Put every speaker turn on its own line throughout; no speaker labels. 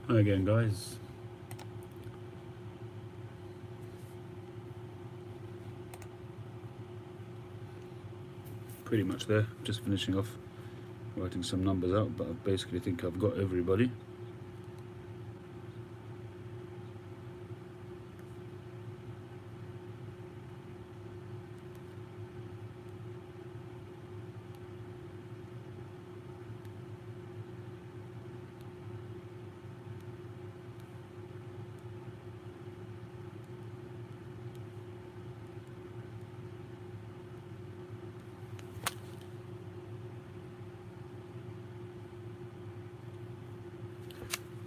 Hi again, guys. Pretty much there. Just finishing off writing some numbers out, but I basically think I've got everybody.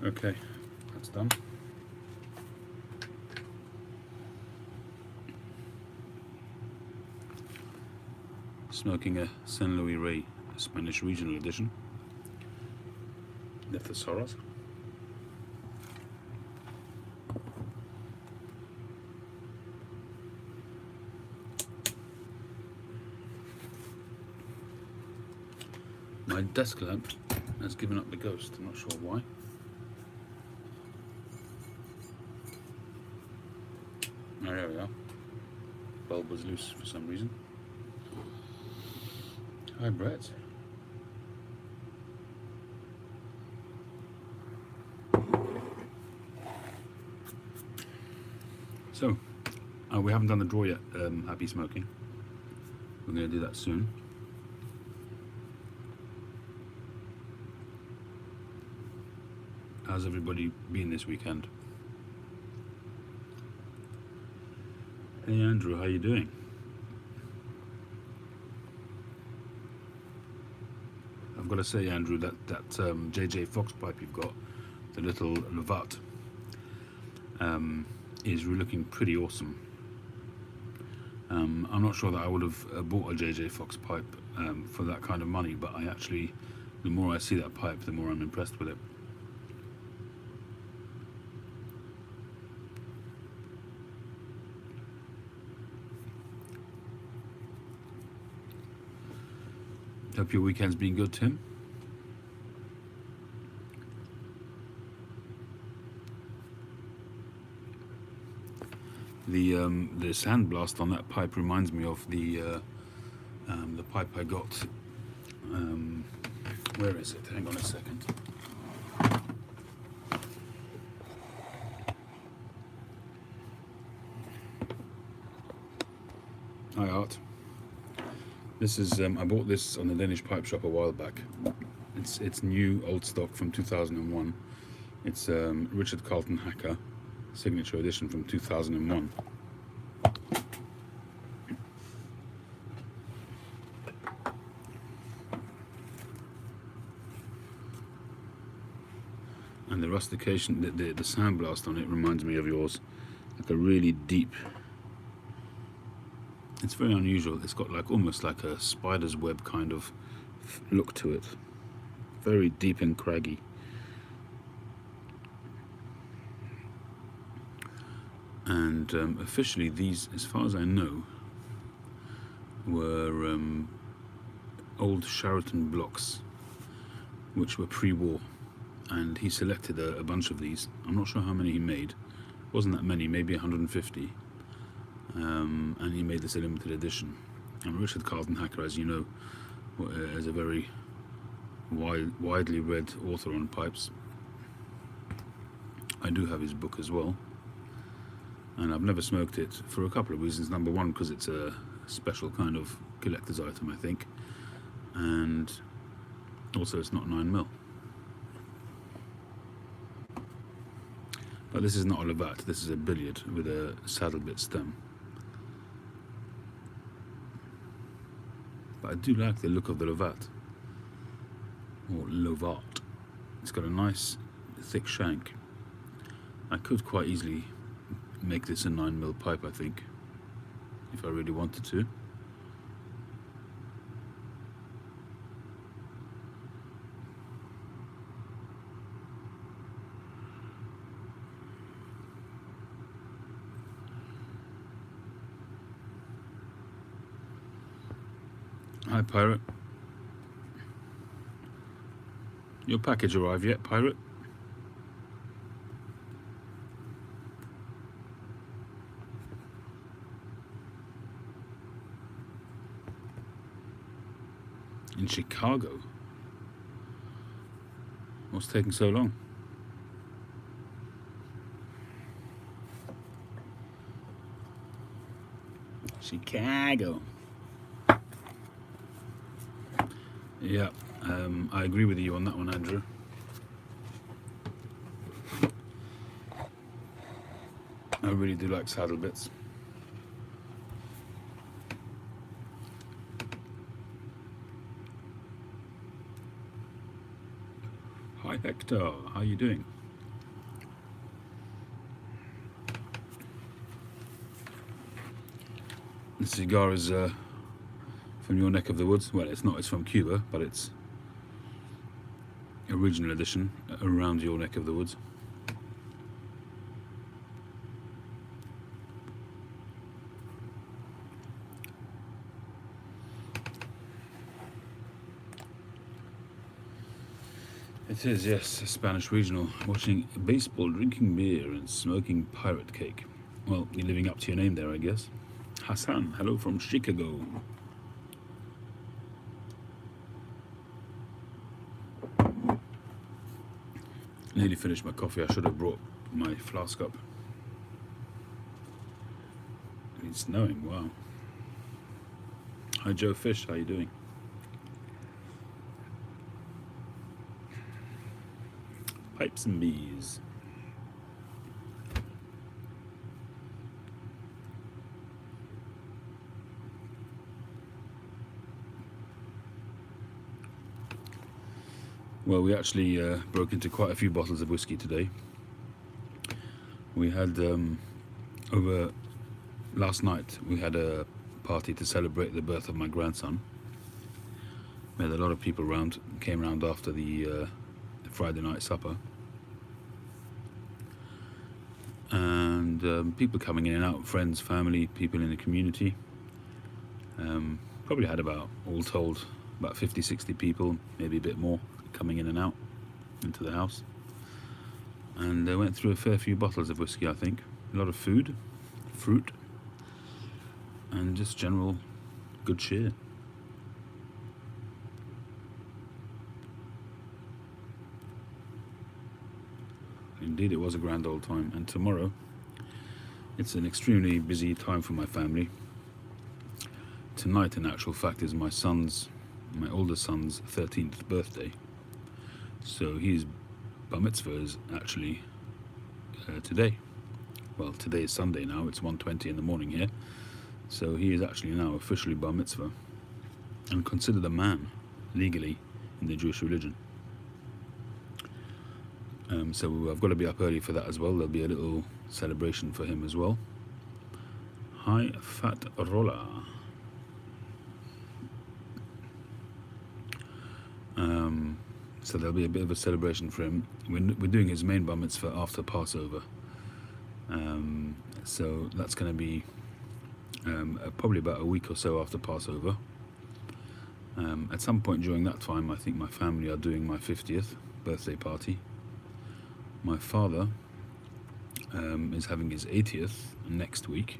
Okay, that's done. Smoking a San Luis Rey Spanish Regional Edition. The Thesaurus. My desk lamp has given up the ghost. I'm not sure why. Oh, there we are. Bulb was loose for some reason. Hi, Brett. So, we haven't done the draw yet. Happy smoking. We're going to do that soon. How's everybody been this weekend? Hey Andrew, how you doing? I've got to say, Andrew, that JJ Fox pipe you've got, the little Levat, is looking pretty awesome. I'm not sure that I would have bought a JJ Fox pipe for that kind of money, but I actually, the more I see that pipe, the more I'm impressed with it. Hope your weekend's been good, Tim. The sandblast on that pipe reminds me of the pipe I got. Where is it? Hang on a second. Hi Art. This is I bought this on the Danish pipe shop a while back. It's new old stock from 2001. It's Richard Carlton Hacker signature edition from 2001. And the rustication, the sandblast on it reminds me of yours, like a really deep. It's very unusual. It's got like almost like a spider's web kind of look to it. Very deep and craggy. And officially these, as far as I know, were old Sheraton blocks, which were pre-war. And he selected a bunch of these. I'm not sure how many he made. It wasn't that many, maybe 150. And he made this a limited edition. And Richard Carlton Hacker, as you know, is a very widely read author on pipes. I do have his book as well, and I've never smoked it for a couple of reasons. Number one, because it's a special kind of collector's item, I think, and also it's not 9mm. But this is not a Levat, this is a billiard with a saddle bit stem. But I do like the look of the Levat, or Lovat. It's got a nice thick shank. I could quite easily make this a 9mm pipe, I think, if I really wanted to. Hi Pirate. Your package arrived yet, Pirate? In Chicago? What's taking so long? Chicago. Yeah, I agree with you on that one, Andrew. I really do like saddle bits. Hi Hector, how are you doing? This cigar is from your neck of the woods. Well, it's not, it's from Cuba, but it's original edition around your neck of the woods. It is, yes, a Spanish regional. Watching baseball, drinking beer and smoking pirate cake. Well, you're living up to your name there, I guess. Hassan, hello from Chicago. Nearly finished my coffee. I should have brought my flask up. It's snowing, wow. Hi Joe Fish, how you doing? Pipes and bees. Well, we actually broke into quite a few bottles of whiskey today. We had, over last night, we had a party to celebrate the birth of my grandson. We had a lot of people around, came around after the Friday night supper. And people coming in and out, friends, family, people in the community. Probably had about, all told, about 50, 60 people, maybe a bit more, coming in and out into the house. And they went through a fair few bottles of whiskey, I think. A lot of food, fruit, and just general good cheer. Indeed, it was a grand old time. And tomorrow, it's an extremely busy time for my family. Tonight, in actual fact, is my oldest son's 13th birthday. So his bar mitzvah is actually today. Well, today is Sunday now. It's 1:20 in the morning here. So he is actually now officially bar mitzvah and considered a man legally in the Jewish religion. So I've got to be up early for that as well. There'll be a little celebration for him as well. Hi, Fat Roller. So there'll be a bit of a celebration for him. We're doing his main bar mitzvah after Passover. So that's going to be probably about a week or so after Passover. At some point during that time, I think my family are doing my 50th birthday party. My father is having his 80th next week.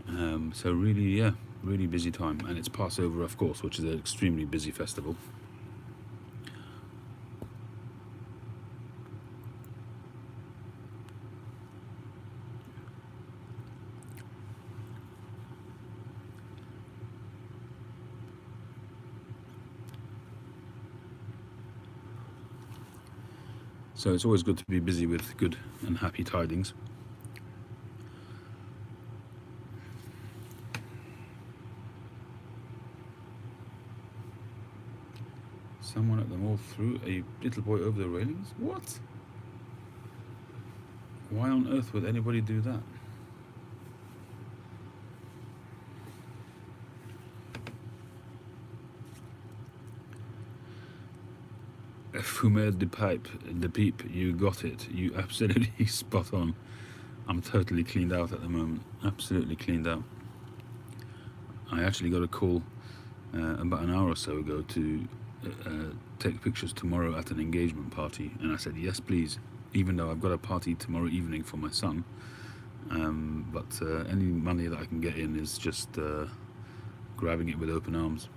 So really, yeah, really busy time. And it's Passover, of course, which is an extremely busy festival. So it's always good to be busy with good and happy tidings. Someone at the mall threw a little boy over the railings? What? Why on earth would anybody do that? Fumer the peep, you got it. You absolutely spot on. I'm totally cleaned out at the moment. Absolutely cleaned out. I actually got a call about an hour or so ago to take pictures tomorrow at an engagement party, and I said yes please, even though I've got a party tomorrow evening for my son, but any money that I can get in is just grabbing it with open arms.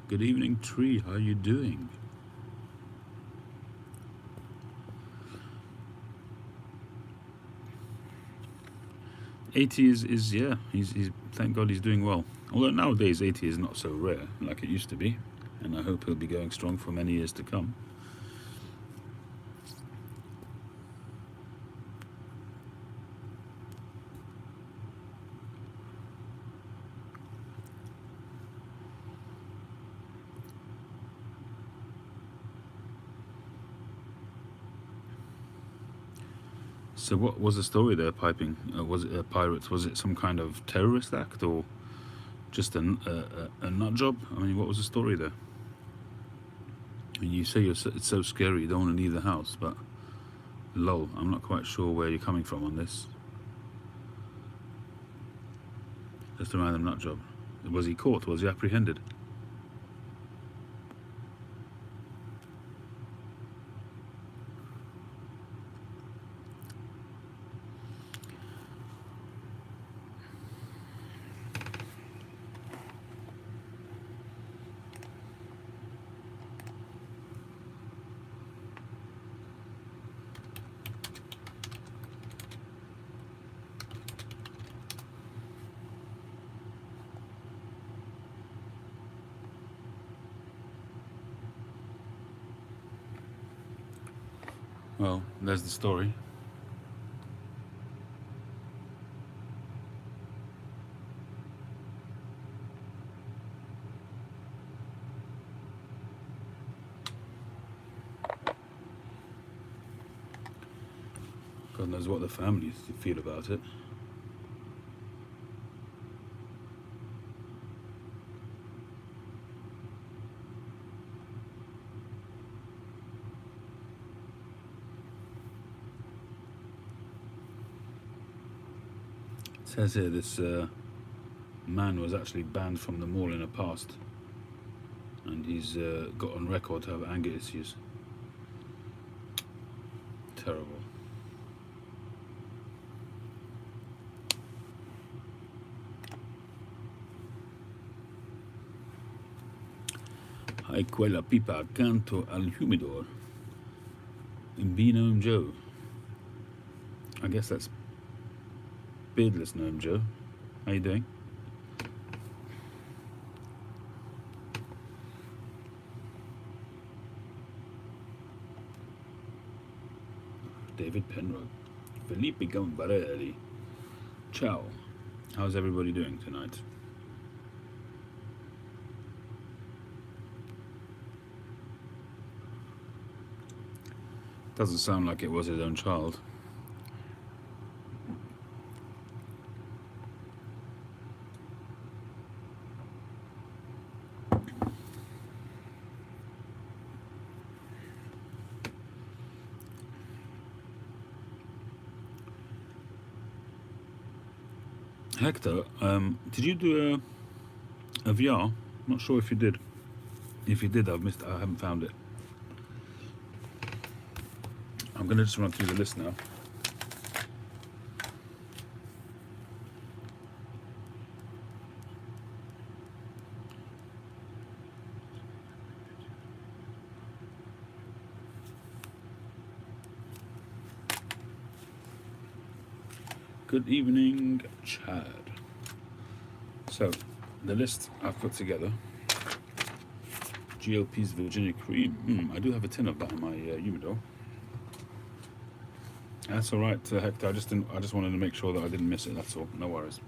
Good evening, Tree. How are you doing? '80 is yeah. He's thank God he's doing well. Although nowadays '80 is not so rare like it used to be, and I hope he'll be going strong for many years to come. So what was the story there, Piping? Was it pirates? Was it some kind of terrorist act or just a nut job? I mean, what was the story there? I mean, you say it's so scary you don't want to leave the house, but lol, I'm not quite sure where you're coming from on this. Just a random nut job. Was he caught? Was he apprehended? Well, there's the story. God knows what the family feel about it. It says here this man was actually banned from the mall in the past, and he's got on record to have anger issues. Terrible. Hai quella pipa accanto al humidor. Gnome Joe. I guess that's beardless Gnome Joe. How you doing? David Penrose. Felipe Gambarelli. Ciao. How's everybody doing tonight? Doesn't sound like it was his own child. Hector, did you do a VR? Not sure if you did. If you did, I've missed. I haven't found it. I'm going to just run through the list now. Good evening, Chad. So, the list I've put together. GLP's Virginia Cream. I do have a tin of that in my humidor. That's all right, Hector. I just wanted to make sure that I didn't miss it. That's all. No worries.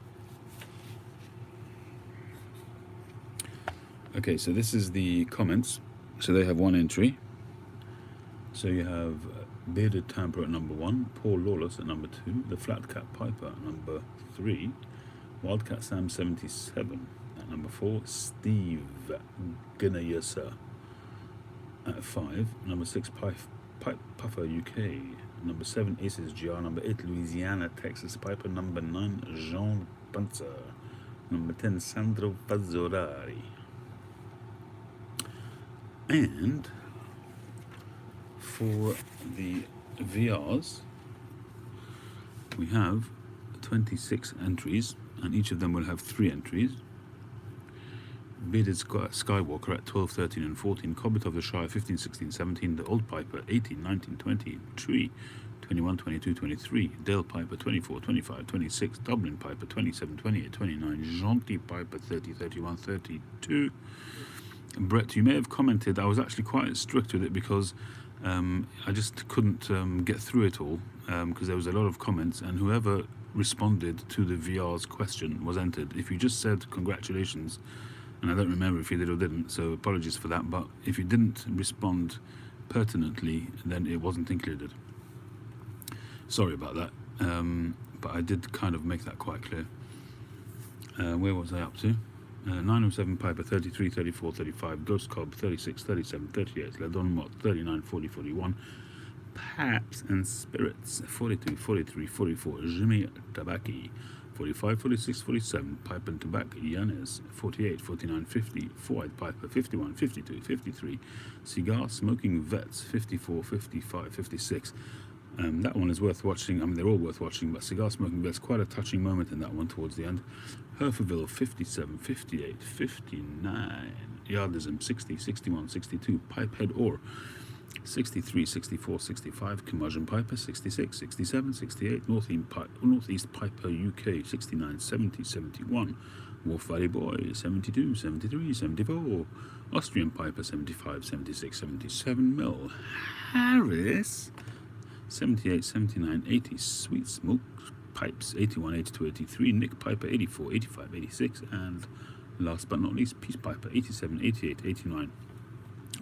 Okay, so this is the comments. So they have one entry. So you have Bearded Tamper at number 1, Paul Lawless at number 2, The Flat Cat Piper at number 3, Wildcat Sam 77 at number 4, Steve Gunayasa at 5, number 6, Puffer UK, number 7, Aces GR, number 8, Louisiana Texas Piper, number 9, Jean Panzer, number 10, Sandro Fazzolari. And for the VRs, we have 26 entries, and each of them will have 3 entries. Bearded Skywalker at 12, 13 and 14, Cobbett of the Shire 15, 16, 17, The Old Piper 18, 19, 20, Tree 21, 22, 23, Dale Piper 24, 25, 26, Dublin Piper 27, 28, 29, Gentil Piper 30, 31, 32. Brett, you may have commented, I was actually quite strict with it because I just couldn't get through it all because there was a lot of comments, and whoever responded to the VR's question was entered. If you just said congratulations, and I don't remember if you did or didn't, so apologies for that, but if you didn't respond pertinently, then it wasn't included. Sorry about that, but I did kind of make that quite clear. Where was I up to? 907 Piper 33, 34, 35, Ghost Cobb 36, 37, 38, Ladon Mott 39, 40, 41, Paps and Spirits 42, 43, 44, Jimmy Tabaki 45, 46, 47, Pipe and Tobacco Yanis 48, 49, 50, Four-Eyed Piper 51, 52, 53, Cigar Smoking Vets 54, 55, 56. That one is worth watching. I mean, they're all worth watching, but Cigar Smoking Vets, quite a touching moment in that one towards the end. Herferville 57, 58, 59, Yardism 60, 61, 62, Pipehead Ore 63, 64, 65, Curmudgeon Piper 66, 67, 68, Northeast Piper UK 69, 70, 71, Wolf Valley Boy 72, 73, 74, Austrian Piper 75, 76, 77, Mel Harris 78, 79, 80, Sweet Smoke Pipes 81, 82, 83, Nick Piper 84, 85, 86, and last but not least Peace Piper 87, 88, 89.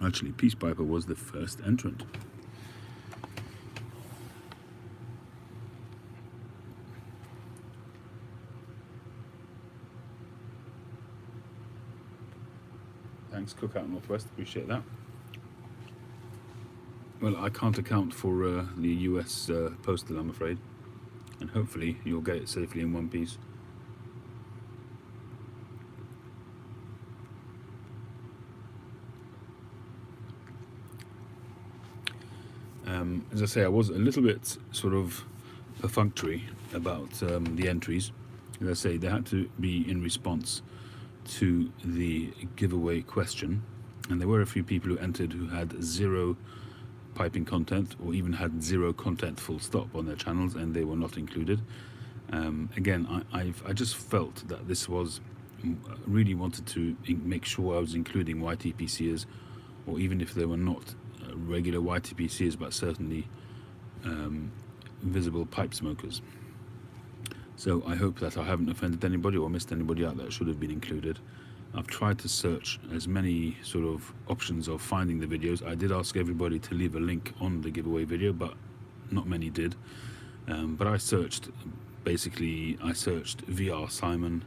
Actually, Peace Piper was the first entrant. Thanks, Cookout Northwest, appreciate that. Well, I can't account for the US postal, I'm afraid, and hopefully you'll get it safely in one piece. As I say, I was a little bit sort of perfunctory about the entries. As I say, they had to be in response to the giveaway question, and there were a few people who entered who had zero piping content, or even had zero content full stop on their channels, and they were not included. Again, I just felt that this was, really wanted to make sure I was including YTPCers, or even if they were not regular YTPCers, but certainly visible pipe smokers. So I hope that I haven't offended anybody or missed anybody out that should have been included. I've tried to search as many sort of options of finding the videos. I did ask everybody to leave a link on the giveaway video, but not many did. But I searched, basically, I searched VR Simon,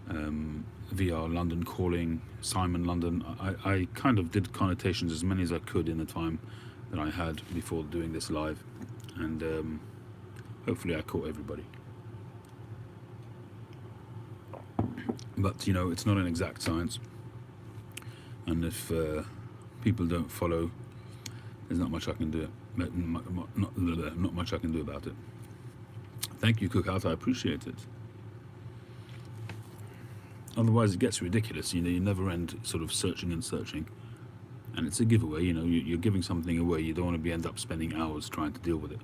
VR London Calling, Simon London. I kind of did connotations as many as I could in the time that I had before doing this live. And hopefully I caught everybody. But, you know, it's not an exact science, and if people don't follow, there's not much I can do. Not much I can do about it. Thank you, Cookout. I appreciate it. Otherwise, it gets ridiculous. You know, you never end sort of searching and searching, and it's a giveaway. You know, you're giving something away. You don't want to end up spending hours trying to deal with it.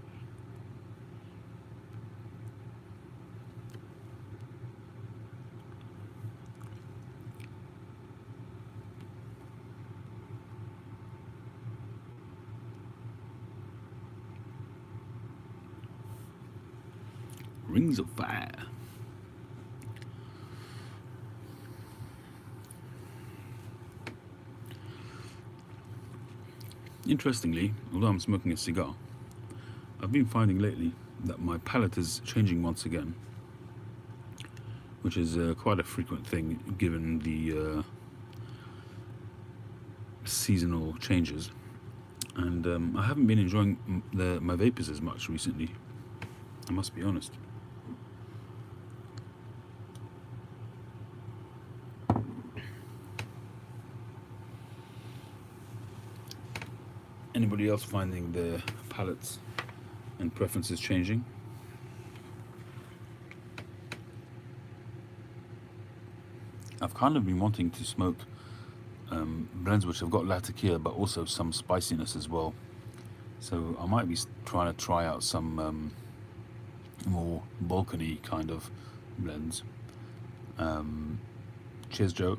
Rings of Fire. Interestingly, although I'm smoking a cigar, I've been finding lately that my palate is changing once again, which is quite a frequent thing given the seasonal changes. And I haven't been enjoying my vapors as much recently, I must be honest. Anybody else finding their palates and preferences changing? I've kind of been wanting to smoke blends which have got latakia but also some spiciness as well. So I might be trying to try out some more balcony kind of blends. Cheers, Joe.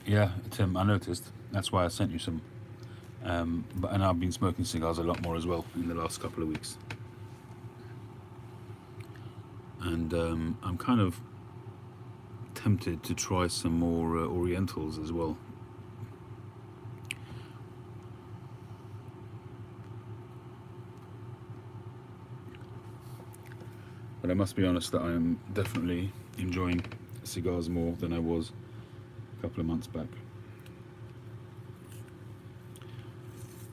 Yeah, Tim, I noticed. That's why I sent you some. And I've been smoking cigars a lot more as well in the last couple of weeks. And I'm kind of tempted to try some more Orientals as well. But I must be honest that I am definitely enjoying cigars more than I was a couple of months back.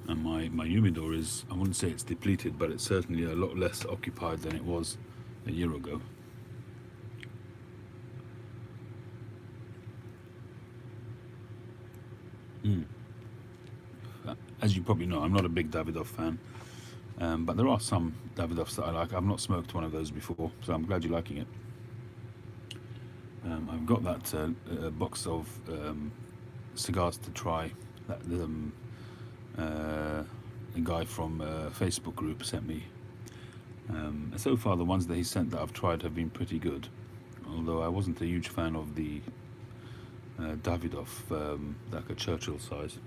And my humidor is, I wouldn't say it's depleted, but it's certainly a lot less occupied than it was a year ago. As you probably know, I'm not a big Davidoff fan, but there are some Davidoffs that I like. I've not smoked one of those before, so I'm glad you're liking it. I've got that box of cigars to try that a guy from a Facebook group sent me. So far, the ones that he sent that I've tried have been pretty good, although I wasn't a huge fan of the Davidoff, like a Churchill size.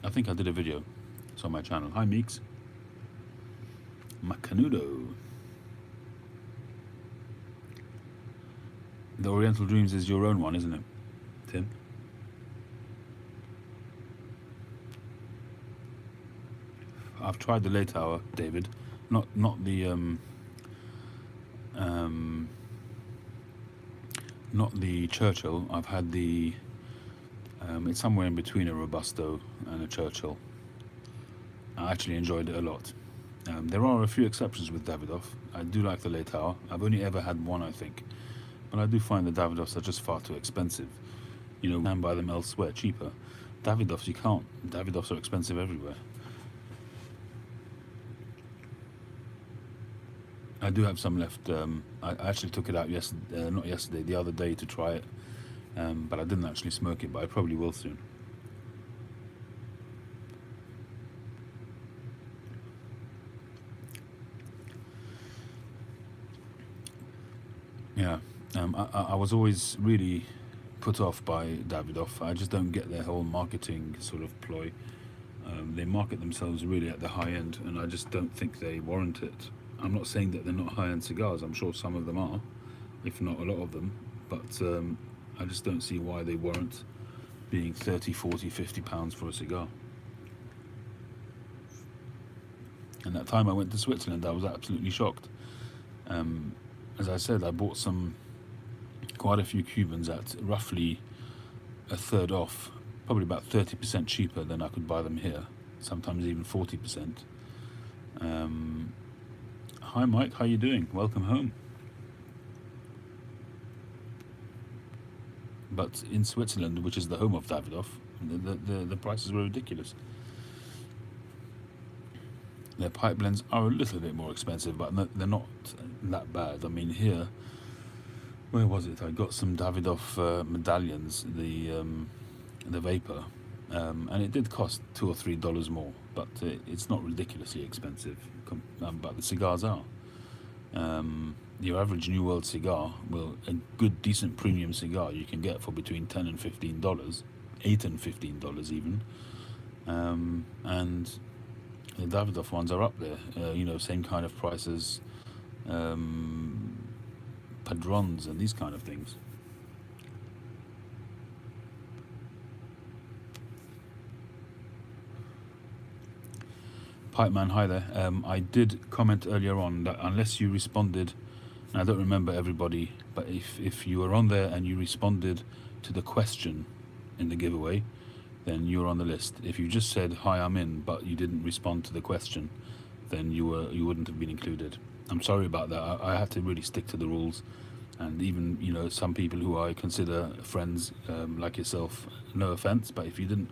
I think I did a video. It's on my channel. Hi, Meeks. Macanudo. The Oriental Dreams is your own one, isn't it, Tim? I've tried the late hour, David. Not the not the Churchill. I've had the it's somewhere in between a Robusto and a Churchill. I actually enjoyed it a lot. There are a few exceptions with Davidoff. I do like the late hour. I've only ever had one, I think, but I do find the Davidoffs are just far too expensive. You know, you can buy them elsewhere cheaper. Davidoffs you can't. Davidoffs are expensive everywhere. I do have some left. I actually took it out not yesterday, the other day to try it, but I didn't actually smoke it, but I probably will soon. Yeah, I was always really put off by Davidoff. I just don't get their whole marketing sort of ploy. They market themselves really at the high end, and I just don't think they warrant it. I'm not saying that they're not high-end cigars. I'm sure some of them are, if not a lot of them, but I just don't see why they warrant being 30, 40, 50 pounds for a cigar. And that time I went to Switzerland, I was absolutely shocked. As I said, I bought quite a few Cubans at roughly a third off, probably about 30% cheaper than I could buy them here, sometimes even 40%. Hi Mike, how you doing? Welcome home. But in Switzerland, which is the home of Davidoff, the prices were ridiculous. Their pipe blends are a little bit more expensive, but they're not that bad. I mean, here, where was it? I got some Davidoff medallions, the vapor, and it did cost $2 or $3 more, but it's not ridiculously expensive. But the cigars are. Your average New World cigar, a good decent premium cigar you can get for between $10 and $15, $8 and $15 even, and the Davidoff ones are up there. You know, same kind of prices, Padrons and these kind of things. Pipe Man, hi there. I did comment earlier on that unless you responded, and I don't remember everybody, but if you were on there and you responded to the question in the giveaway, then you're on the list. If you just said hi, I'm in, but you didn't respond to the question, then you wouldn't have been included. I'm sorry about that. I have to really stick to the rules. And even, you know, some people who I consider friends, like yourself, no offense, but if you didn't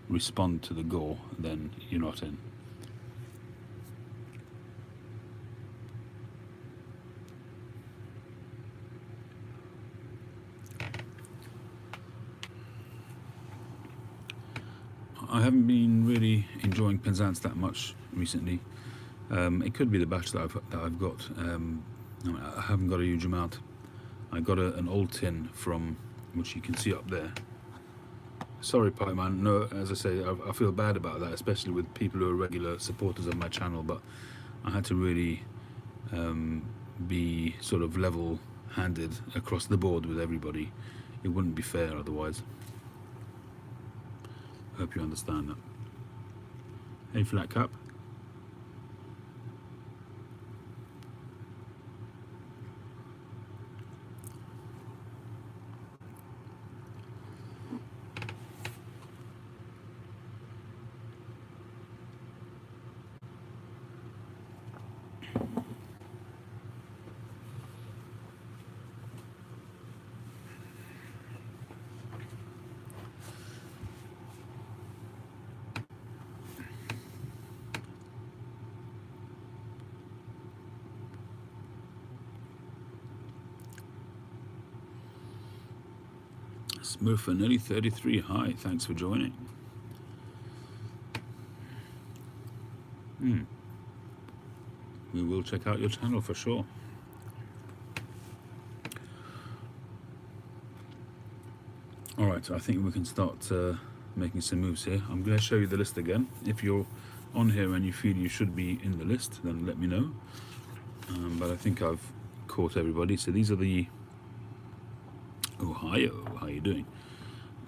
respond to the GAW, then you're not in. I haven't been really enjoying Penzance that much recently. It could be the batch that I've got. I haven't got a huge amount. I got an old tin from, which you can see up there. Sorry, Pipe Man. No, as I say, I feel bad about that, especially with people who are regular supporters of my channel. But I had to really be sort of level-handed across the board with everybody. It wouldn't be fair otherwise. Hope you understand that. Hey, Flat Cap. Smurfer, nearly 33. Hi, thanks for joining. We will check out your channel for sure. Alright, I think we can start making some moves here. I'm going to show you the list again. If you're on here and you feel you should be in the list, then let me know. But I think I've caught everybody. So these are the... Ohio, how you doing?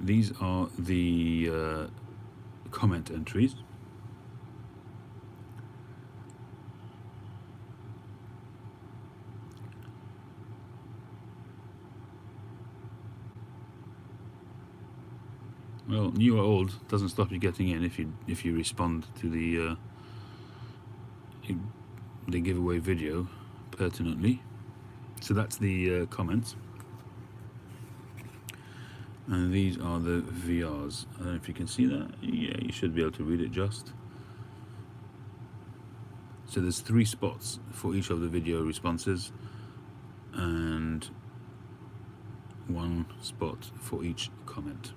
These are the comment entries. Well, new or old doesn't stop you getting in if you respond to the giveaway video pertinently. So that's the comments. And these are the VRs. I don't know if you can see that. Yeah, you should be able to read it just. So there's 3 spots for each of the video responses and 1 spot for each comment.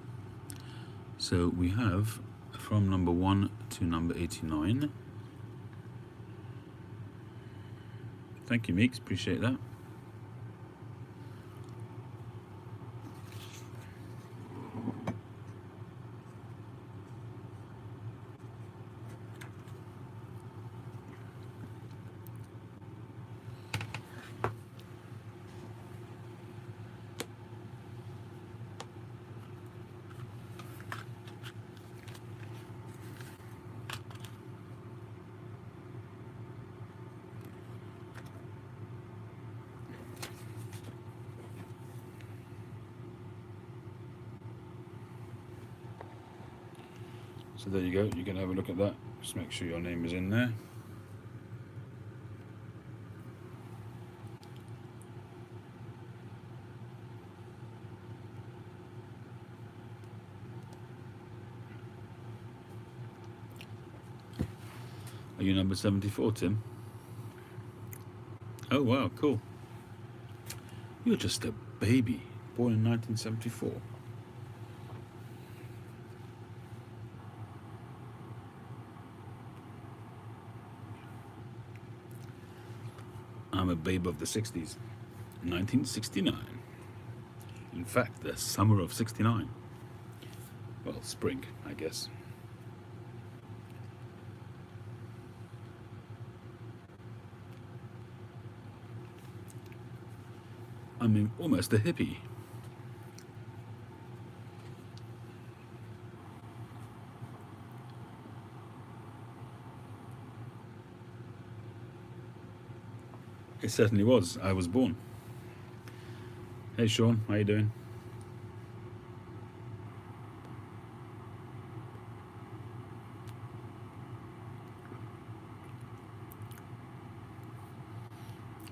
So we have from number 1 to number 89. Thank you, Meeks, appreciate that. So there you go, you can have a look at that. Just make sure your name is in there. Are you number 74, Tim? Oh wow, cool. You're just a baby, born in 1974. I'm a babe of the 60s, 1969. In fact, the summer of 69. Well, spring, I guess. I'm almost a hippie. It certainly was. I was born. Hey Sean, how you doing?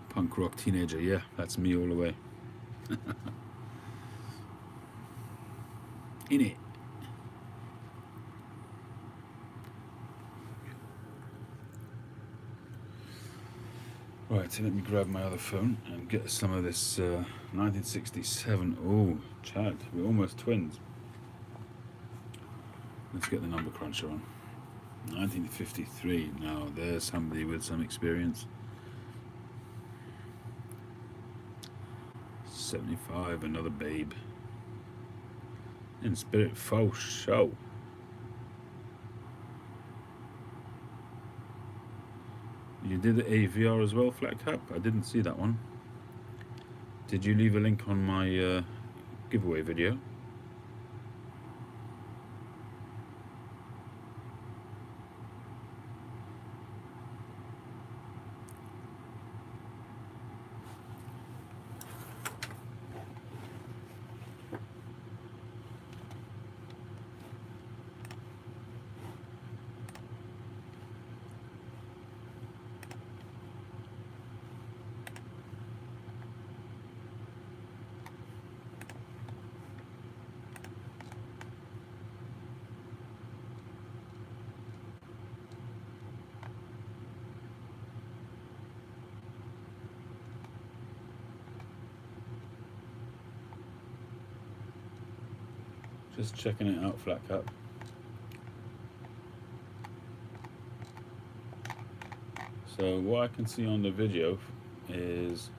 Punk rock teenager, yeah, that's me all the way. In it. Right, so let me grab my other phone and get some of this 1967. Oh, Chad, we're almost twins. Let's get the number cruncher on. 1953. Now, there's somebody with some experience. 75, another babe. In spirit, faux show. You did the AVR as well, Flat Cap? I didn't see that one. Did you leave a link on my giveaway video? Just checking it out, Flat Cap. So what I can see on the video is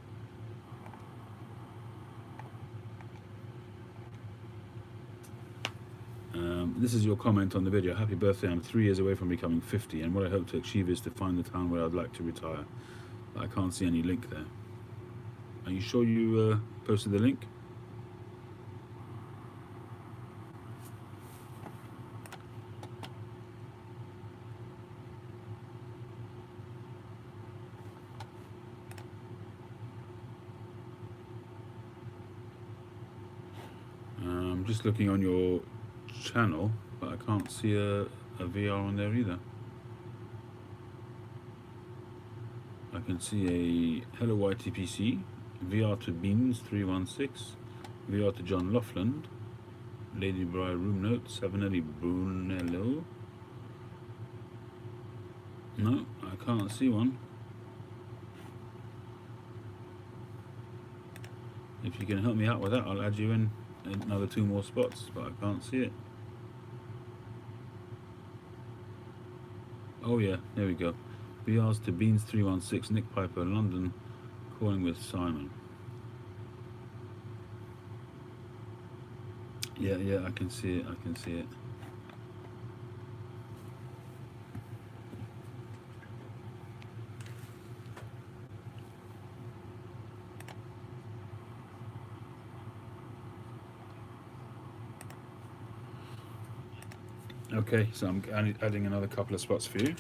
this is your comment on the video. Happy birthday, I'm 3 years away from becoming 50 and what I hope to achieve is to find the town where I'd like to retire. But I can't see any link there. Are you sure you posted the link? I'm just looking on your channel, but I can't see a VR on there either. I can see a Hello YTPC, VR to Beans 316, VR to John Laughlin, Lady Bri Room Note, Savinelli Brunello. No, I can't see one. If you can help me out with that, I'll add you in another 2 more spots, but I can't see it. Oh yeah, there we go. VRs to Beans 316, Nick Piper, London, calling with Simon. Yeah, I can see it, I can see it. Okay, so I'm adding another couple of spots for you.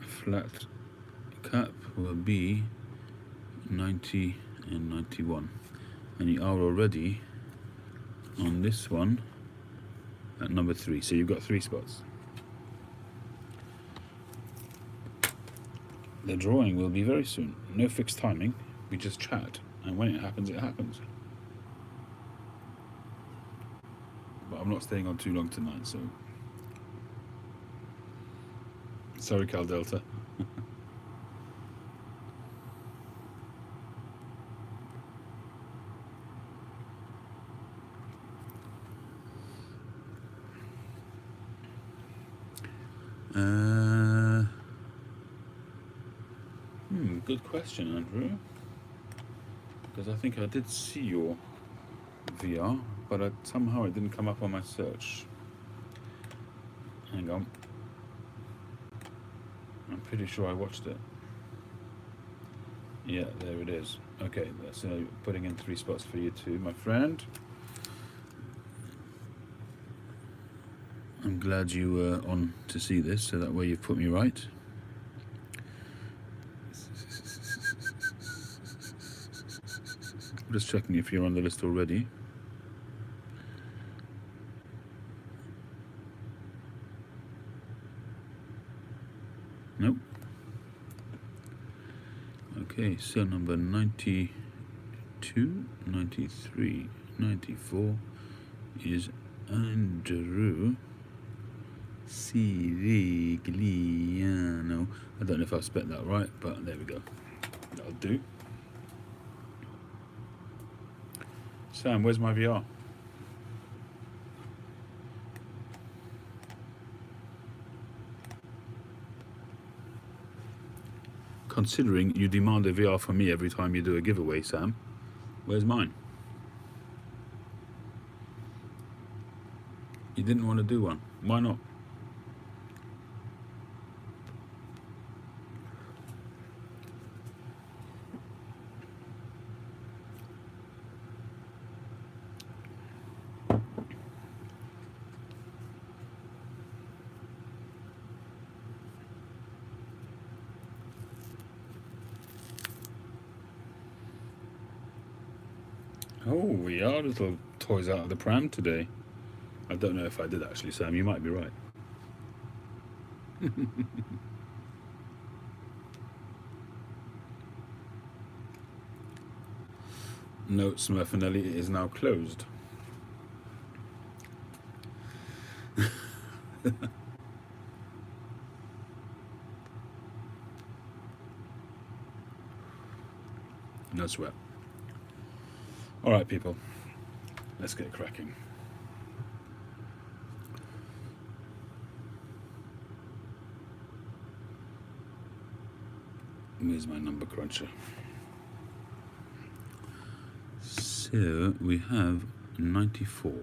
Flat cap will be 90 and 91, and you are already on this one at number 3, so you've got 3 spots. The drawing will be very soon. No fixed timing, we just chat, and when it happens, it happens. But I'm not staying on too long tonight, so sorry, Cal Delta. Good question, Andrew. Because I think I did see your VR, but somehow it didn't come up on my search. Hang on. I'm pretty sure I watched it. Yeah, there it is. Okay, so putting in 3 spots for you too, my friend. I'm glad you were on to see this, so that way you've put me right. Just checking if you're on the list already. Nope. Okay, so number 92, 93, 94 is Andrew Sirigliano. I don't know if I've spelled that right, but there we go. That'll do. Sam, where's my VR? Considering you demand a VR from me every time you do a giveaway, Sam, where's mine? You didn't want to do one. Why not? Oh, we are little toys out of the pram today. I don't know if I did actually, Sam. You might be right. No, Smurfinelli, it is now closed. No sweat. All right, people, let's get cracking. Where's my number cruncher? So we have 94.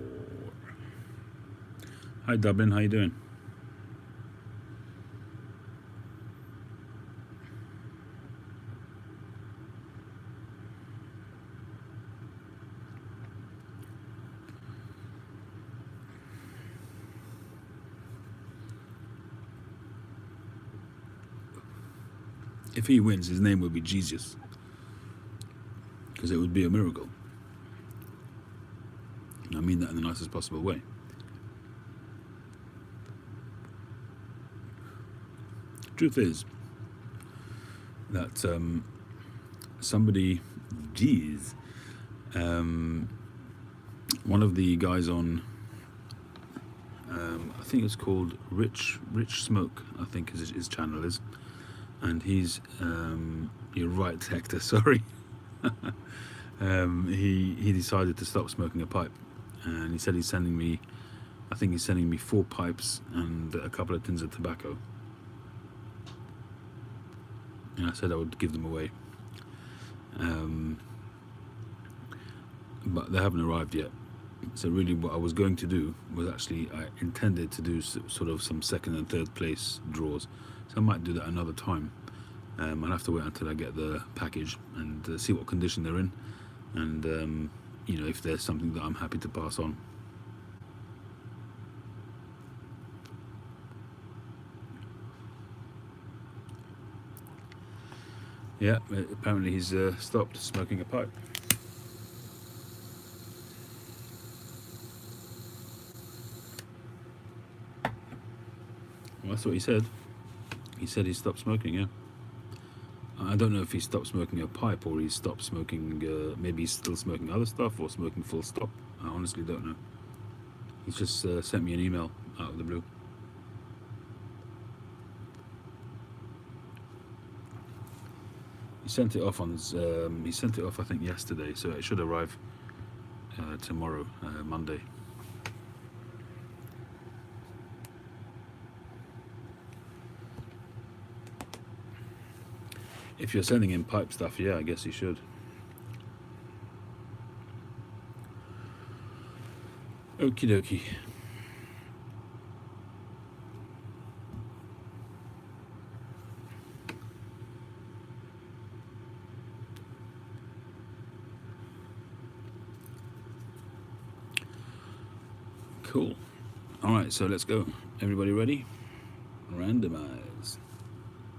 Hi Dublin, how you doing? If he wins, his name would be Jesus, because it would be a miracle. I mean that in the nicest possible way. Truth is that somebody, one of the guys on, I think it's called Rich Smoke, I think his channel is, and he's, you're right, Hector, sorry. He decided to stop smoking a pipe, and he said he's sending me, I think he's sending me 4 pipes and a couple of tins of tobacco. And I said I would give them away, but they haven't arrived yet. So really what I was going to do was actually, I intended to do sort of some second and third place draws, so I might do that another time. I'll have to wait until I get the package and see what condition they're in, and you know, if there's something that I'm happy to pass on. Yeah, apparently he's stopped smoking a pipe. Well, that's what he said. He said he stopped smoking, yeah. I don't know if he stopped smoking a pipe or he stopped smoking, maybe he's still smoking other stuff or smoking full stop. I honestly don't know. He's just sent me an email out of the blue. He sent it off on he sent it off, I think, yesterday, so it should arrive tomorrow, Monday. If you're sending in pipe stuff, yeah, I guess you should. Okie dokie. Cool. Alright, so let's go. Everybody ready? Randomize.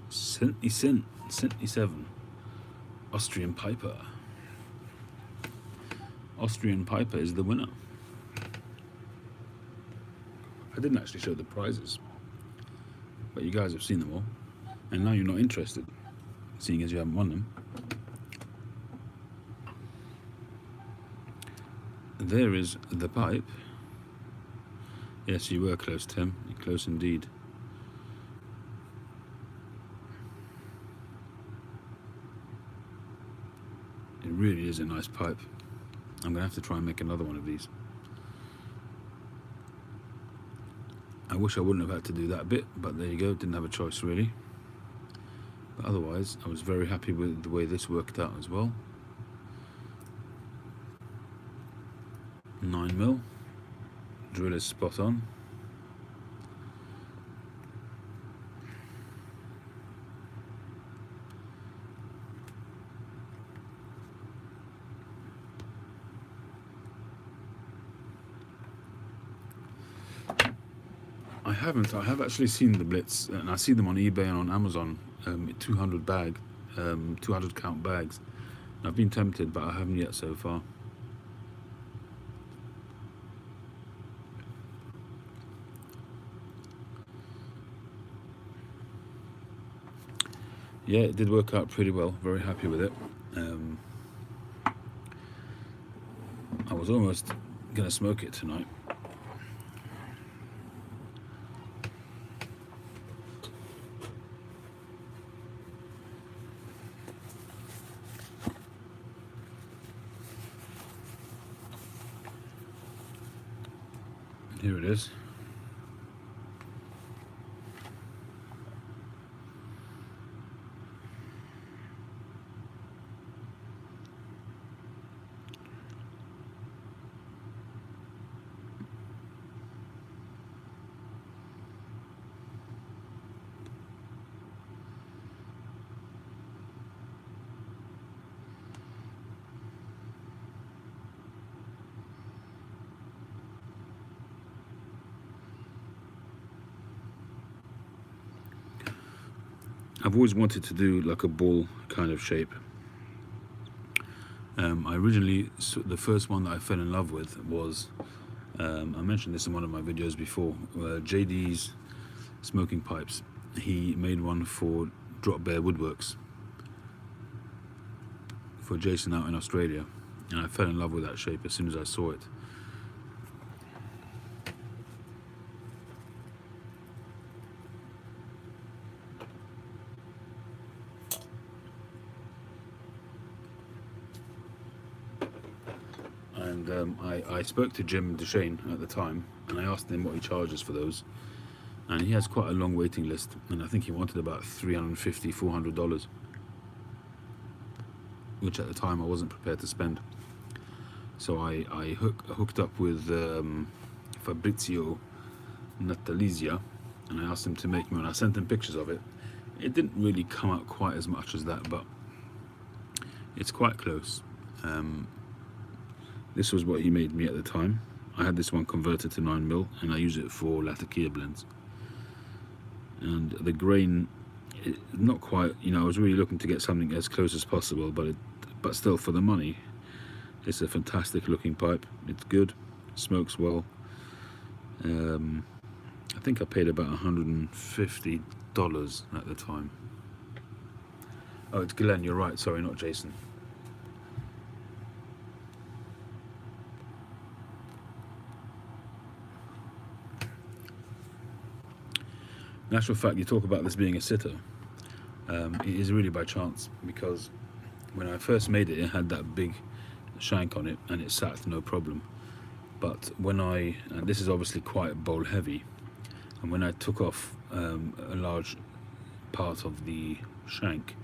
77. Austrian Piper. Austrian Piper is the winner. I didn't actually show the prizes, but you guys have seen them all, and now you're not interested, seeing as you haven't won them. There is the pipe. Yes, you were close, Tim. You're close indeed. It really is a nice pipe. I'm going to have to try and make another one of these. I wish I wouldn't have had to do that bit, but there you go, didn't have a choice really. But otherwise, I was very happy with the way this worked out as well. 9mm, drill is spot on. I have actually seen the Blitz, and I see them on eBay and on Amazon, 200 count bags. And I've been tempted, but I haven't yet so far. Yeah, it did work out pretty well, very happy with it. I was almost going to smoke it tonight. Here it is. I've always wanted to do like a ball kind of shape. I originally, the first one that I fell in love with was, I mentioned this in one of my videos before, JD's smoking pipes. He made one for Drop Bear Woodworks for Jason out in Australia, and I fell in love with that shape as soon as I saw it. And I spoke to Jim Duchesne at the time, and I asked him what he charges for those, and he has quite a long waiting list, and I think he wanted about $350, $400, which at the time I wasn't prepared to spend. So I hooked up with Fabrizio Natalizia, and I asked him to make me one. I sent him pictures of it. It didn't really come out quite as much as that, but it's quite close. This was what he made me at the time. I had this one converted to 9mm, and I use it for Latakia blends. And the grain, not quite, you know, I was really looking to get something as close as possible, but still, for the money, it's a fantastic looking pipe. It's good, smokes well. I think I paid about $150 at the time. Oh, it's Glenn, you're right, sorry, not Jason. In actual fact, you talk about this being a sitter. It is really by chance, because when I first made it, it had that big shank on it, and it sat no problem. But when and this is obviously quite bowl heavy, and when I took off a large part of the shank,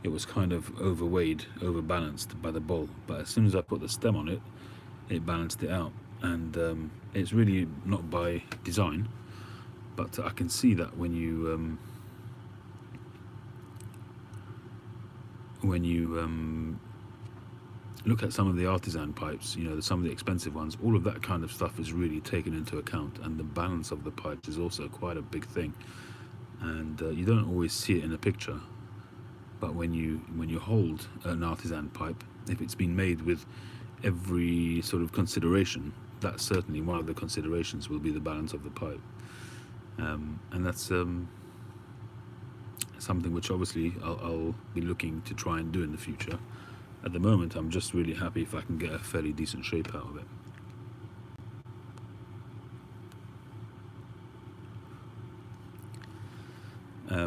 it was kind of overweighed, overbalanced by the bowl. But as soon as I put the stem on it, it balanced it out, and it's really not by design. But I can see that when you look at some of the artisan pipes, you know, some of the expensive ones, all of that kind of stuff is really taken into account, and the balance of the pipes is also quite a big thing. And you don't always see it in a picture, but when you hold an artisan pipe, if it's been made with every sort of consideration, that's certainly one of the considerations will be the balance of the pipe. And that's something which obviously I'll be looking to try and do in the future. At the moment, I'm just really happy if I can get a fairly decent shape out of it.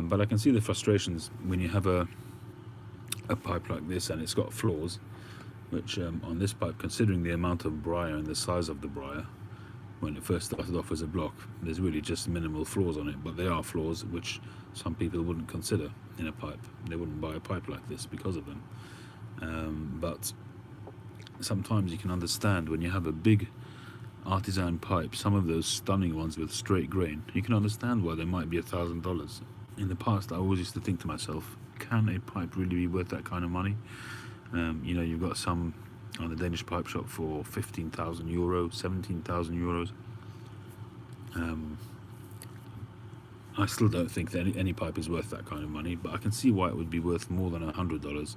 But I can see the frustrations when you have a pipe like this and it's got flaws, which on this pipe, considering the amount of briar and the size of the briar, when it first started off as a block, there's really just minimal flaws on it, but there are flaws which some people wouldn't consider in a pipe. They wouldn't buy a pipe like this because of them. But sometimes you can understand when you have a big artisan pipe, some of those stunning ones with straight grain, you can understand why they might be $1,000. In the past, I always used to think to myself, can a pipe really be worth that kind of money? You know, you've got some on the Danish pipe shop for 15,000 euros, 17,000 euros. I still don't think that any pipe is worth that kind of money, but I can see why it would be worth more than $100.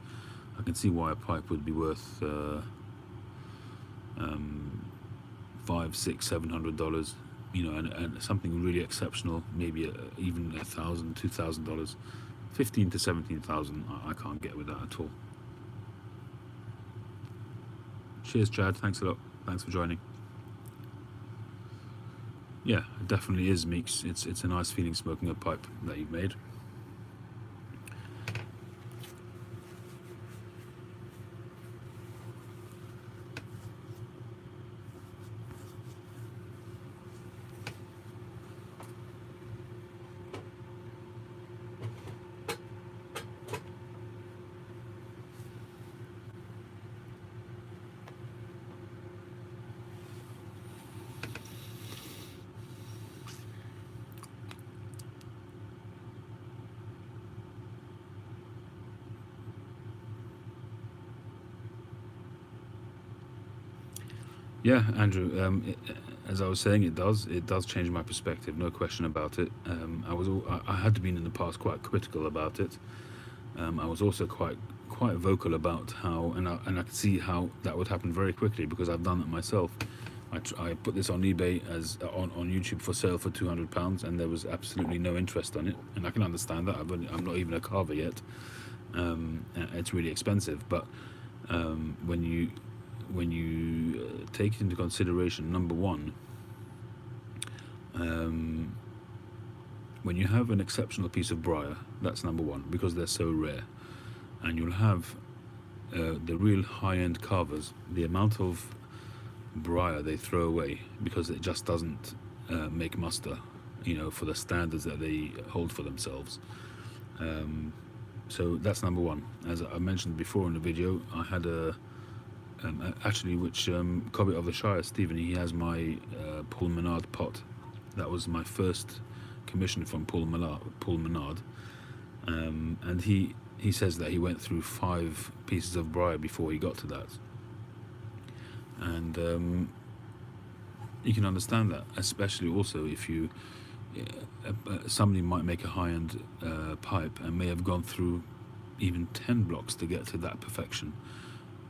I can see why a pipe would be worth $500, $600, $700. You know, and something really exceptional, maybe even $1,000, $2,000, 15 to 17,000. I can't get with that at all. Cheers, Chad. Thanks a lot. Thanks for joining. Yeah, it definitely is, Meeks. It's a nice feeling smoking a pipe that you've made. Yeah, Andrew. As I was saying, it does change my perspective, no question about it. I had been in the past quite critical about it. I was also quite vocal about how, and I could see how that would happen very quickly because I've done it myself. I put this on eBay as on YouTube for sale for £200, and there was absolutely no interest on it, and I can understand that. I'm not even a carver yet. It's really expensive, but when you take into consideration, number one, when you have an exceptional piece of briar, that's number one, because they're so rare, and you'll have the real high-end carvers, the amount of briar they throw away because it just doesn't make muster, you know, for the standards that they hold for themselves. So that's number one. As I mentioned before in the video, I had actually, which Cobbett of the Shire, Stephen, he has my Paul Menard pot. That was my first commission from Paul Menard, and he says that he went through 5 pieces of briar before he got to that, and you can understand that, especially also if you somebody might make a high-end pipe and may have gone through even 10 blocks to get to that perfection.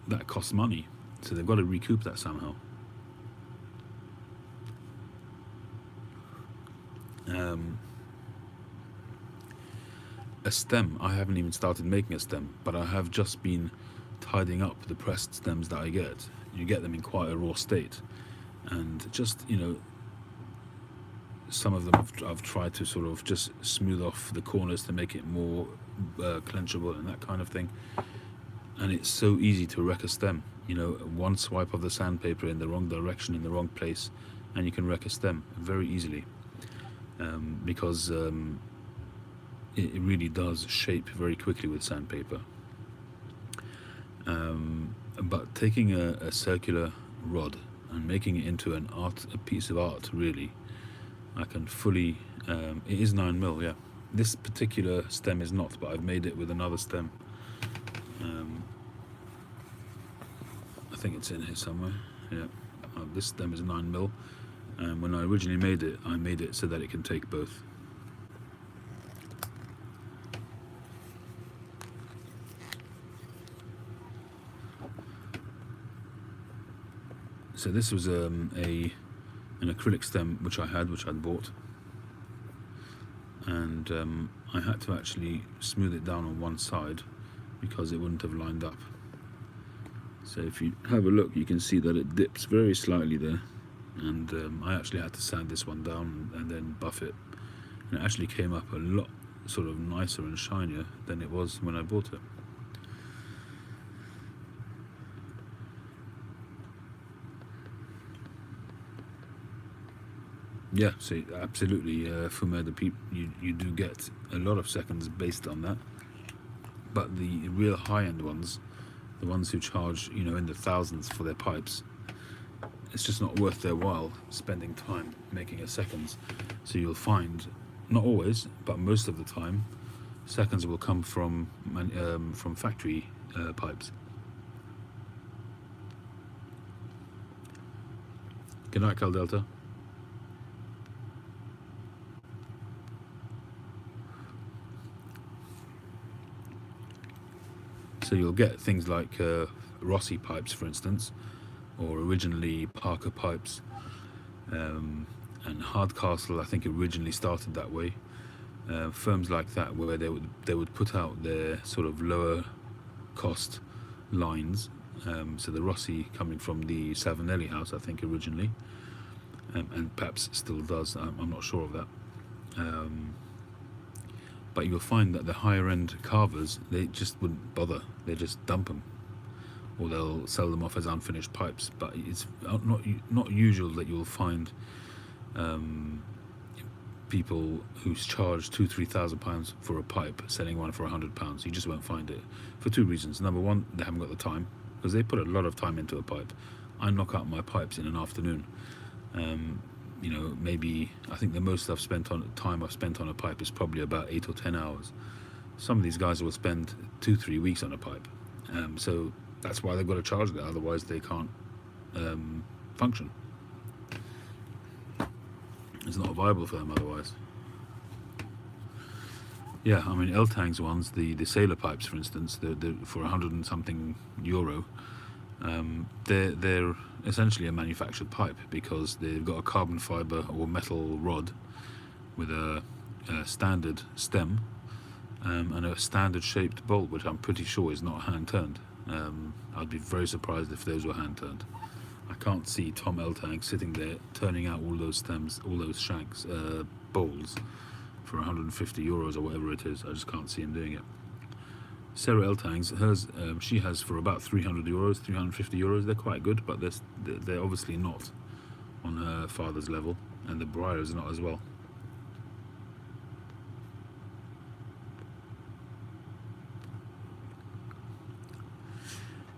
That costs money, so they've got to recoup that somehow. A stem, I haven't even started making a stem, but I have just been tidying up the pressed stems that I get. You get them in quite a raw state, and just, you know, some of them I've tried to sort of just smooth off the corners to make it more clenchable and that kind of thing. And it's so easy to wreck a stem, you know, one swipe of the sandpaper in the wrong direction, in the wrong place, and you can wreck a stem very easily, because it really does shape very quickly with sandpaper. But taking a circular rod and making it into a piece of art, really, I can fully, it is 9mm, yeah. This particular stem is not, but I've made it with another stem. I think it's in here somewhere, yeah. This stem is 9mm, and when I originally made it, I made it so that it can take both. So this was an acrylic stem which I'd bought, and I had to actually smooth it down on one side because it wouldn't have lined up. So if you have a look, you can see that it dips very slightly there, and I actually had to sand this one down and then buff it, and it actually came up a lot sort of nicer and shinier than it was when I bought it. Yeah, so absolutely, Fumer, you do get a lot of seconds based on that, but the real high-end ones, the ones who charge, you know, in the thousands for their pipes, it's just not worth their while spending time making a seconds. So you'll find, not always, but most of the time, seconds will come from factory pipes. Good night, Cal Delta. So you'll get things like Rossi pipes, for instance, or originally Parker pipes, and Hardcastle, I think, originally started that way. Firms like that, where they would put out their sort of lower cost lines. So the Rossi coming from the Savinelli house, I think, originally, and perhaps still does. I'm not sure of that. But you'll find that the higher end carvers, they just wouldn't bother. They just dump them, or they'll sell them off as unfinished pipes. But it's not usual that you'll find people who charge £2,000-3,000 for a pipe selling one for £100. You just won't find it, for two reasons. Number one, they haven't got the time, because they put a lot of time into a pipe. I knock out my pipes in an afternoon. You know, maybe I think the most I've spent on a pipe is probably about 8 or 10 hours. Some of these guys will spend 2-3 weeks on a pipe, so that's why they've got to charge that. Otherwise, they can't function. It's not viable for them otherwise. Yeah, I mean, Eltang's ones, the sailor pipes, for instance, they're for 100 and something euro. They're essentially a manufactured pipe, because they've got a carbon fiber or metal rod with a standard stem and a standard shaped bolt, which I'm pretty sure is not hand turned. I'd be very surprised if those were hand turned. I can't see Tom Eltang sitting there turning out all those stems, all those shanks, bowls for 150 euros or whatever it is. I just can't see him doing it. Sarah Eltang's, hers, she has for about 300 euros, 350 euros. They're quite good, but they're obviously not on her father's level, and the Breyer's not as well.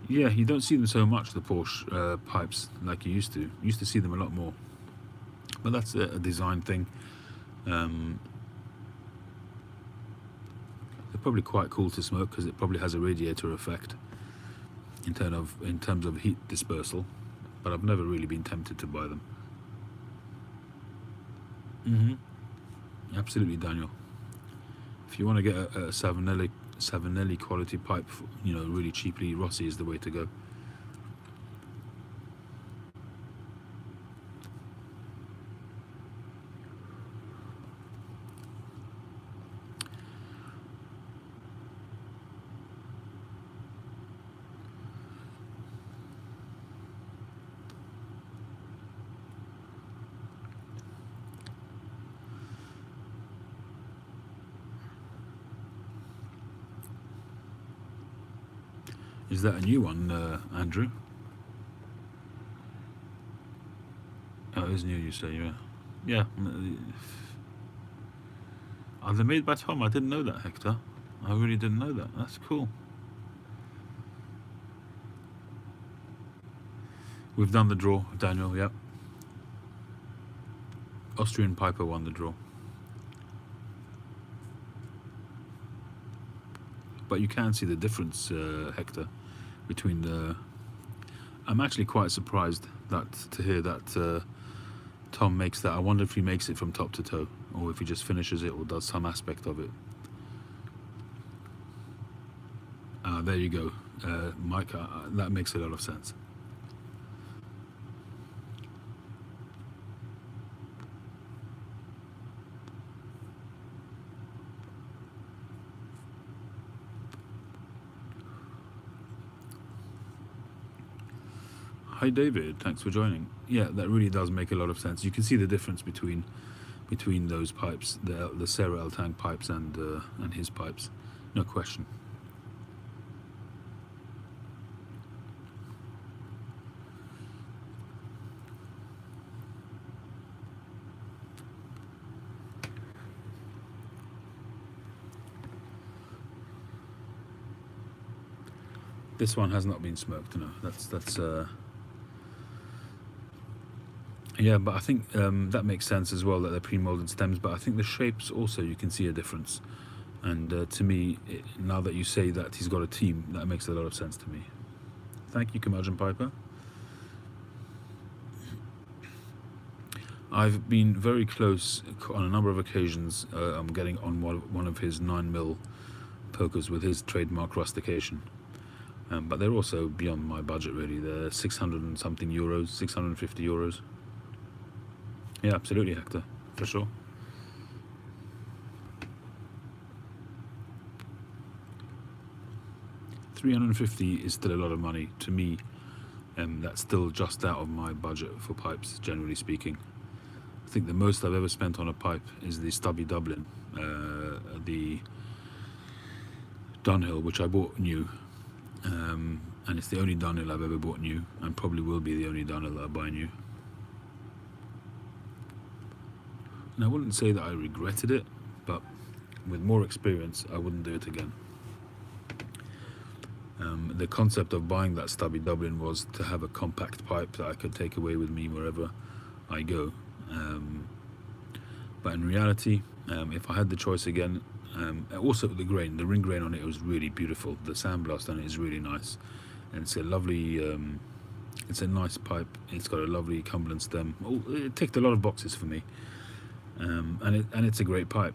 Yeah, you don't see them so much, the Porsche pipes, like you used to. You used to see them a lot more. But that's a design thing. They're probably quite cool to smoke, because it probably has a radiator effect in terms of heat dispersal. But I've never really been tempted to buy them. Absolutely, Daniel. If you want to get a Savinelli quality pipe, you know, really cheaply, Rossi is the way to go. Is that a new one, Andrew? Oh, it is new, you say, yeah. Yeah. Are they made by Tom? I didn't know that, Hector. I really didn't know that. That's cool. We've done the draw, Daniel, yep. Austrian Piper won the draw. But you can see the difference, Hector, between the... I'm actually quite surprised to hear that Tom makes that. I wonder if he makes it from top to toe, or if he just finishes it or does some aspect of it. There you go, Mike. That makes a lot of sense. Hi David, thanks for joining. Yeah, that really does make a lot of sense. You can see the difference between those pipes, the Sarah El Tang pipes and his pipes, no question. This one has not been smoked. No, that's. Yeah, but I think that makes sense as well that they're pre-molded stems. But I think the shapes also, you can see a difference. And to me, now that you say that he's got a team, that makes a lot of sense to me. Thank you, Curmudgeon Piper. I've been very close on a number of occasions. I'm getting on one of his 9mm pokers with his trademark rustication. But they're also beyond my budget, really. They're 600 and something euros, 650 euros. Yeah, absolutely, Hector, for sure. $350 is still a lot of money to me. That's still just out of my budget for pipes, generally speaking. I think the most I've ever spent on a pipe is the Stubby Dublin, the Dunhill, which I bought new. And it's the only Dunhill I've ever bought new, and probably will be the only Dunhill I buy new. And I wouldn't say that I regretted it, but with more experience, I wouldn't do it again. The concept of buying that Stubby Dublin was to have a compact pipe that I could take away with me wherever I go. But in reality, if I had the choice again, also the grain, the ring grain on it was really beautiful. The sandblast on it is really nice, and it's a lovely, it's a nice pipe. It's got a lovely Cumberland stem. It ticked a lot of boxes for me, and it's a great pipe.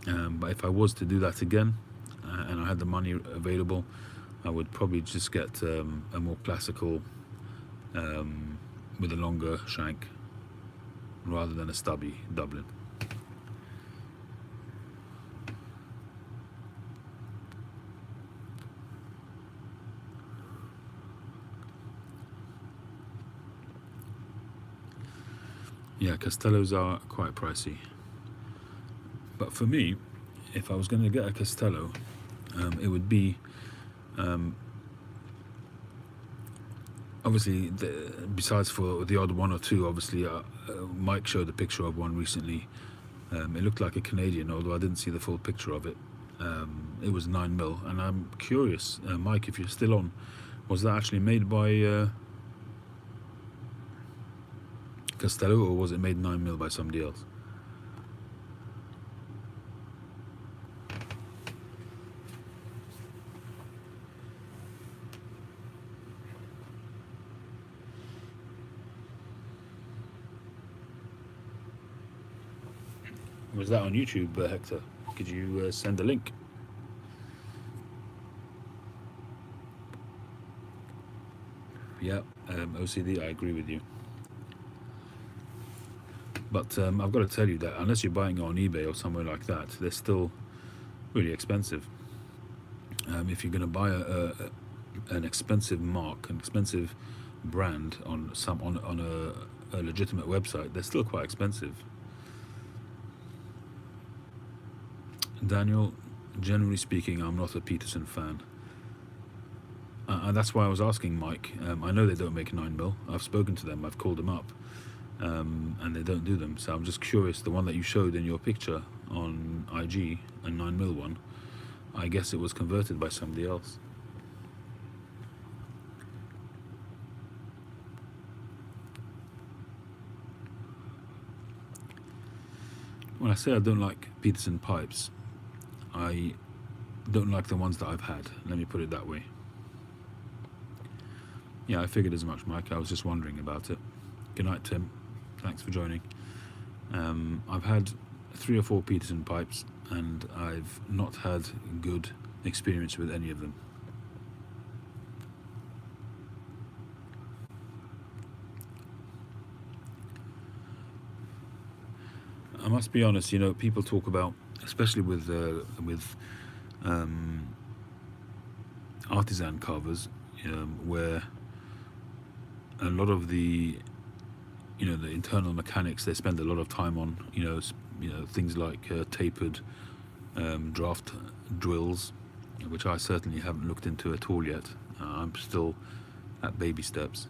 But if I was to do that again, and I had the money available, I would probably just get a more classical with a longer shank rather than a Stubby Dublin. Yeah, Castellos are quite pricey. But for me, if I was going to get a Castello, it would be obviously, besides for the odd one or two, obviously Mike showed a picture of one recently. It looked like a Canadian, although I didn't see the full picture of it. It was 9mm, and I'm curious, Mike, if you're still on, was that actually made by Castello, or was it made 9mm by somebody else? Was that on YouTube, Hector? Could you send a link? Yeah, OCD, I agree with you. But I've got to tell you that unless you're buying it on eBay or somewhere like that, they're still really expensive. If you're going to buy an expensive mark, an expensive brand on a legitimate website, they're still quite expensive. Daniel, generally speaking, I'm not a Peterson fan. And that's why I was asking Mike. I know they don't make 9mm. I've spoken to them, I've called them up, and they don't do them. So I'm just curious, the one that you showed in your picture on IG, a 9mm one, I guess it was converted by somebody else. When I say I don't like Peterson pipes, I don't like the ones that I've had. Let me put it that way. Yeah, I figured as much, Mike. I was just wondering about it. Good night, Tim. Thanks for joining. I've had 3 or 4 Peterson pipes, and I've not had good experience with any of them. I must be honest, you know, people talk about, especially with artisan carvers, where a lot of the, the internal mechanics they spend a lot of time on. Things like tapered draft drills, which I certainly haven't looked into at all yet. I'm still at baby steps.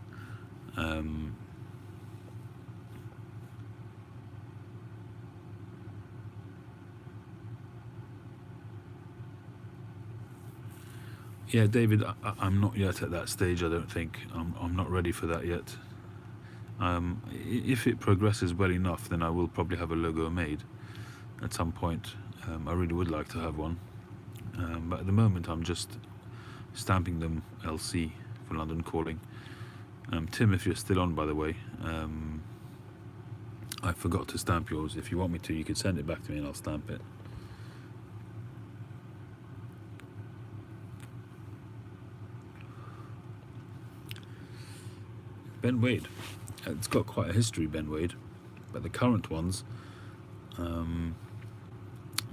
Yeah, David, I'm not yet at that stage. I don't think I'm not ready for that yet. If it progresses well enough, then I will probably have a logo made at some point. I really would like to have one, but at the moment I'm just stamping them LC for London Calling. Tim, if you're still on, by the way, I forgot to stamp yours. If you want me to, you can send it back to me and I'll stamp it. Ben Wade. It's got quite a history, Ben Wade, but the current ones,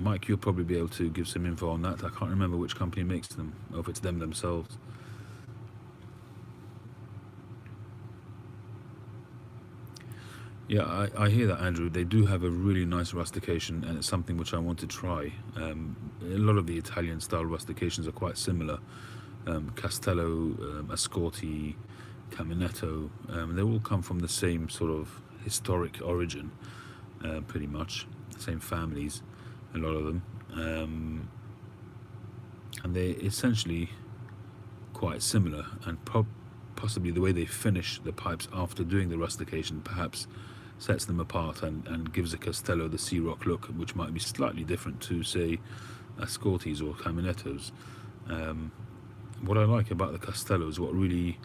Mike, you'll probably be able to give some info on that. I can't remember which company makes them, or if it's them themselves. Yeah, I hear that, Andrew. They do have a really nice rustication, and it's something which I want to try. A lot of the Italian style rustications are quite similar. Castello, Ascorti, Caminetto, they all come from the same sort of historic origin, pretty much, same families, a lot of them, and they're essentially quite similar, and possibly the way they finish the pipes after doing the rustication perhaps sets them apart and gives a Castello the sea rock look, which might be slightly different to, say, Ascortis or Caminettos. What I like about the Castellos, what really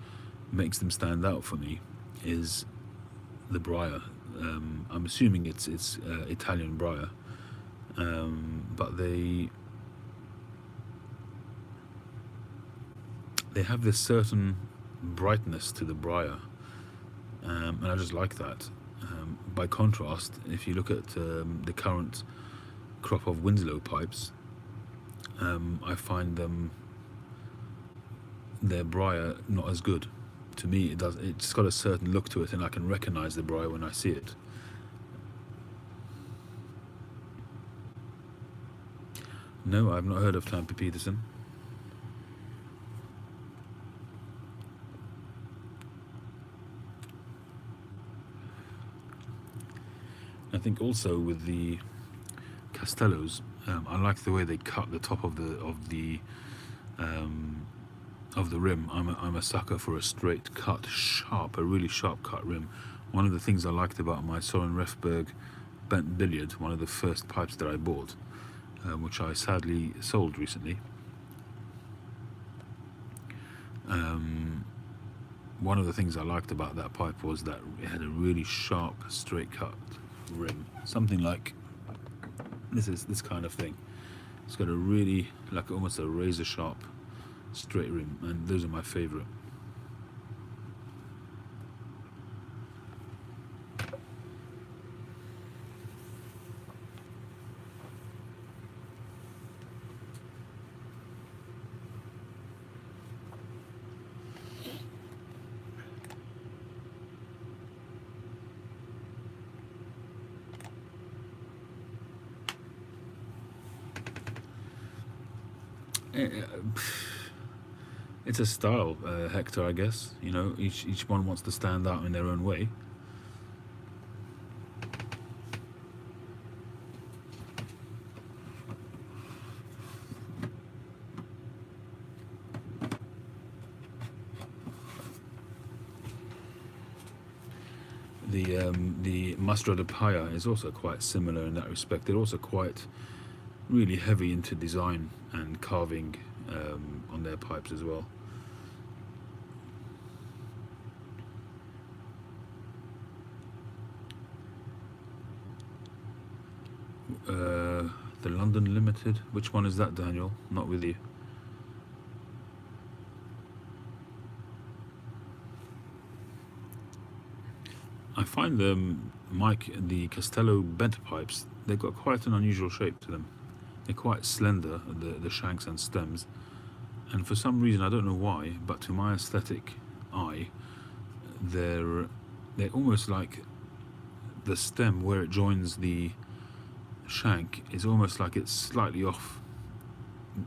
makes them stand out for me, is the briar. I'm assuming it's Italian briar, but they have this certain brightness to the briar, and I just like that. By contrast, if you look at the current crop of Winslow pipes, I find their briar not as good. To me, it's got a certain look to it, and I can recognize the briar when I see it. No, I've not heard of Tampa Peterson. I think also with the Castellos, I like the way they cut the top of the rim. I'm a sucker for a straight cut, a really sharp cut rim. One of the things I liked about my Soren Refberg bent billiard, one of the first pipes that I bought, which I sadly sold recently. One of the things I liked about that pipe was that it had a really sharp, straight cut rim, something like this kind of thing. It's got a really, like almost a razor sharp straight rim, and those are my favorite. It's a style, Hector, I guess. Each one wants to stand out in their own way. The Mastro de Paya is also quite similar in that respect. They're also quite really heavy into design and carving on their pipes as well. The London Limited, which one is that, Daniel? Not with you. I find Mike, the Castello bent pipes, they've got quite an unusual shape to them. They're quite slender, the shanks and stems, and for some reason, I don't know why, but to my aesthetic eye, they're almost like the stem where it joins the shank is almost like it's slightly off,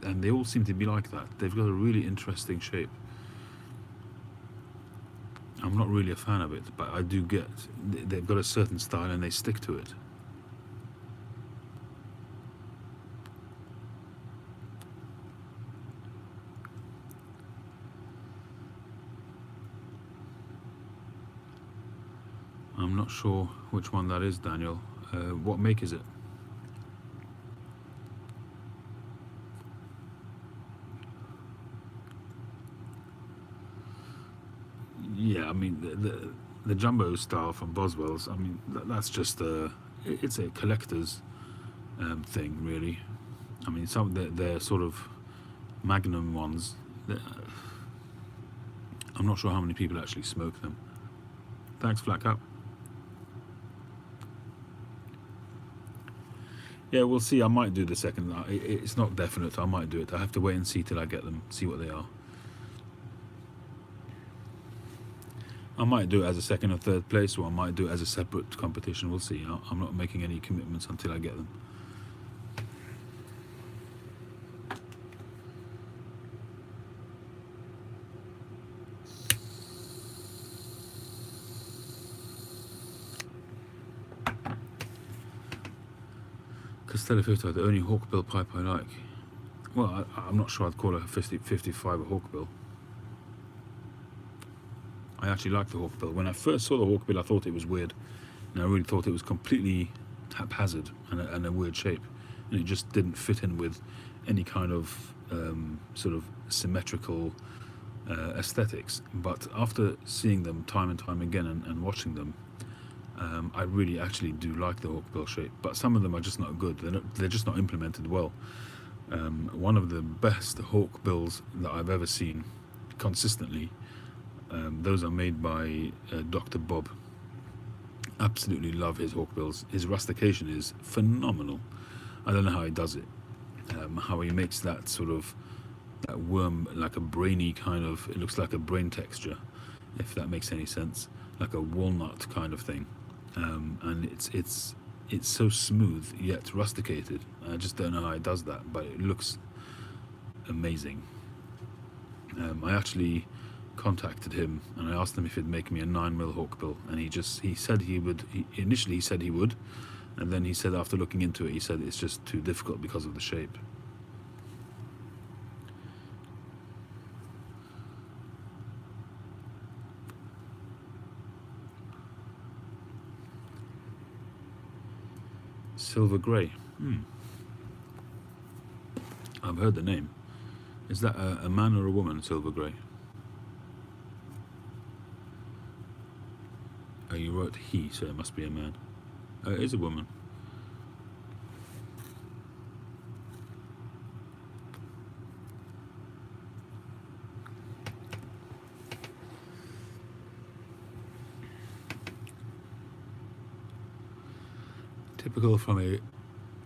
and they all seem to be like that. They've got a really interesting shape. I'm not really a fan of it, but I do get they've got a certain style and they stick to it. I'm not sure which one that is, Daniel. What make is it? Yeah, I mean the jumbo style from Boswell's. I mean that's just it's a collector's thing, really. I mean some they're sort of magnum ones. I'm not sure how many people actually smoke them. Thanks, Flat Cap. Yeah, we'll see. I might do the second. It's not definite. I might do it. I have to wait and see till I get them, see what they are. I might do it as a second or third place, or I might do it as a separate competition. We'll see. I'm not making any commitments until I get them. Costello 55, the only hawkbill pipe I like. Well, I'm not sure I'd call a 55 a hawkbill. I actually like the hawkbill. When I first saw the hawkbill, I thought it was weird, and I really thought it was completely haphazard and a weird shape, and it just didn't fit in with any kind of sort of symmetrical aesthetics. But after seeing them time and time again and watching them, I really actually do like the hawkbill shape, but some of them are just not good. They're just not implemented well. One of the best hawkbills that I've ever seen consistently, those are made by Dr. Bob. Absolutely love his hawkbills. His rustication is phenomenal. I don't know how he does it, how he makes that sort of that worm, like a brainy kind of, it looks like a brain texture, if that makes any sense, like a walnut kind of thing. And it's so smooth yet rusticated. I just don't know how he does that, but it looks amazing. I actually contacted him and I asked him if he'd make me a 9mm hawkbill, and he said he would. Initially he said he would, and then he said after looking into it, he said it's just too difficult because of the shape. Silver Grey. I've heard the name. Is that a man or a woman, Silver Grey? Oh, you wrote he, so it must be a man. It is a woman.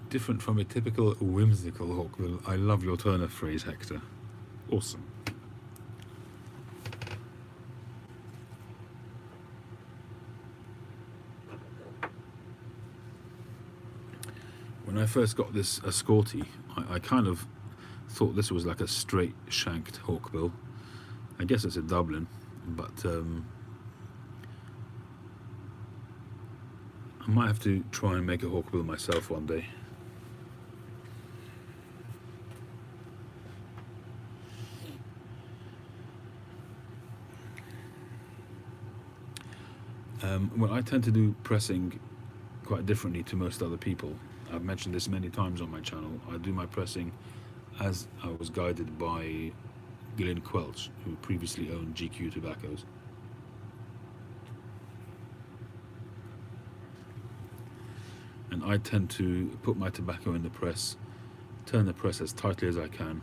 Different from a typical whimsical hawkbill. I love your turn of phrase, Hector. Awesome. When I first got this Escorti, I kind of thought this was like a straight shanked hawkbill. I guess it's a Dublin, but I might have to try and make a hawkbill myself one day. Well, I tend to do pressing quite differently to most other people. I've mentioned this many times on my channel. I do my pressing as I was guided by Glenn Quelch, who previously owned GQ Tobaccos. And I tend to put my tobacco in the press, turn the press as tightly as I can,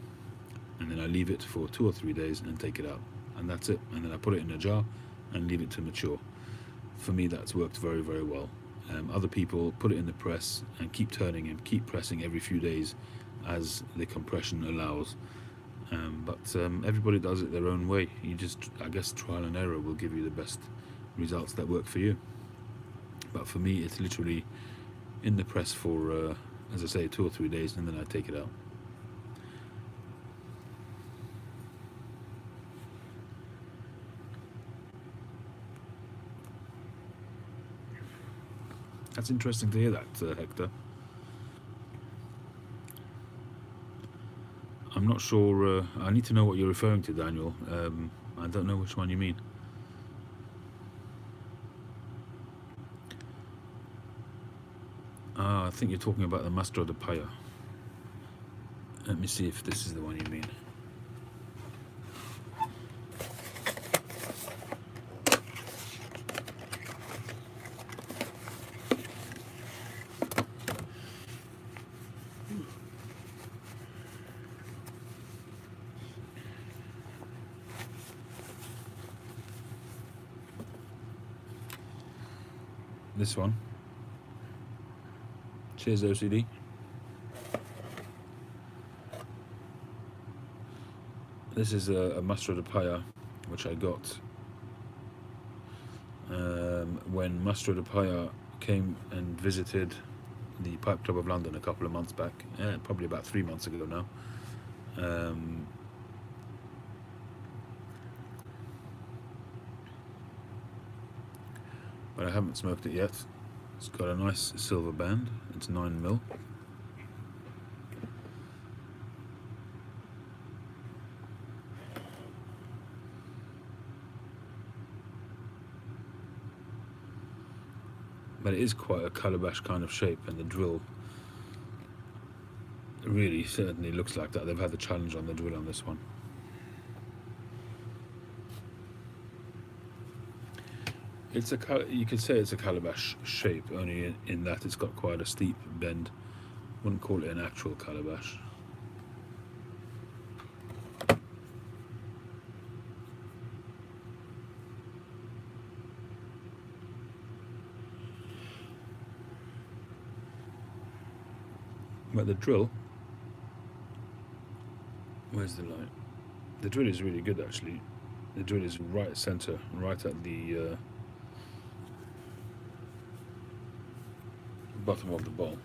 and then I leave it for 2 or 3 days and take it out. And that's it. And then I put it in a jar and leave it to mature. For me, that's worked very, very well. Other people put it in the press and keep turning and keep pressing every few days as the compression allows. But everybody does it their own way. You just, I guess, trial and error will give you the best results that work for you. But for me, it's literally in the press for, as I say, 2 or 3 days, and then I take it out. That's interesting to hear that, Hector. I'm not sure, I need to know what you're referring to, Daniel. I don't know which one you mean. I think you're talking about the Mastro de Paya. Let me see if this is the one you mean. This one. Cheers, OCD. This is a Mastro de Paya, which I got when Mastro de Paya came and visited the Pipe Club of London a couple of months back, probably about 3 months ago now. But I haven't smoked it yet. It's got a nice silver band. It's 9mm. But it is quite a calabash kind of shape, and the drill really certainly looks like that. They've had the challenge on the drill on this one. It's you could say it's a calabash shape, only in that it's got quite a steep bend. Wouldn't call it an actual calabash. But the drill, where's the light? The drill is really good, actually. The drill is right center, right at the bottom of the bowl.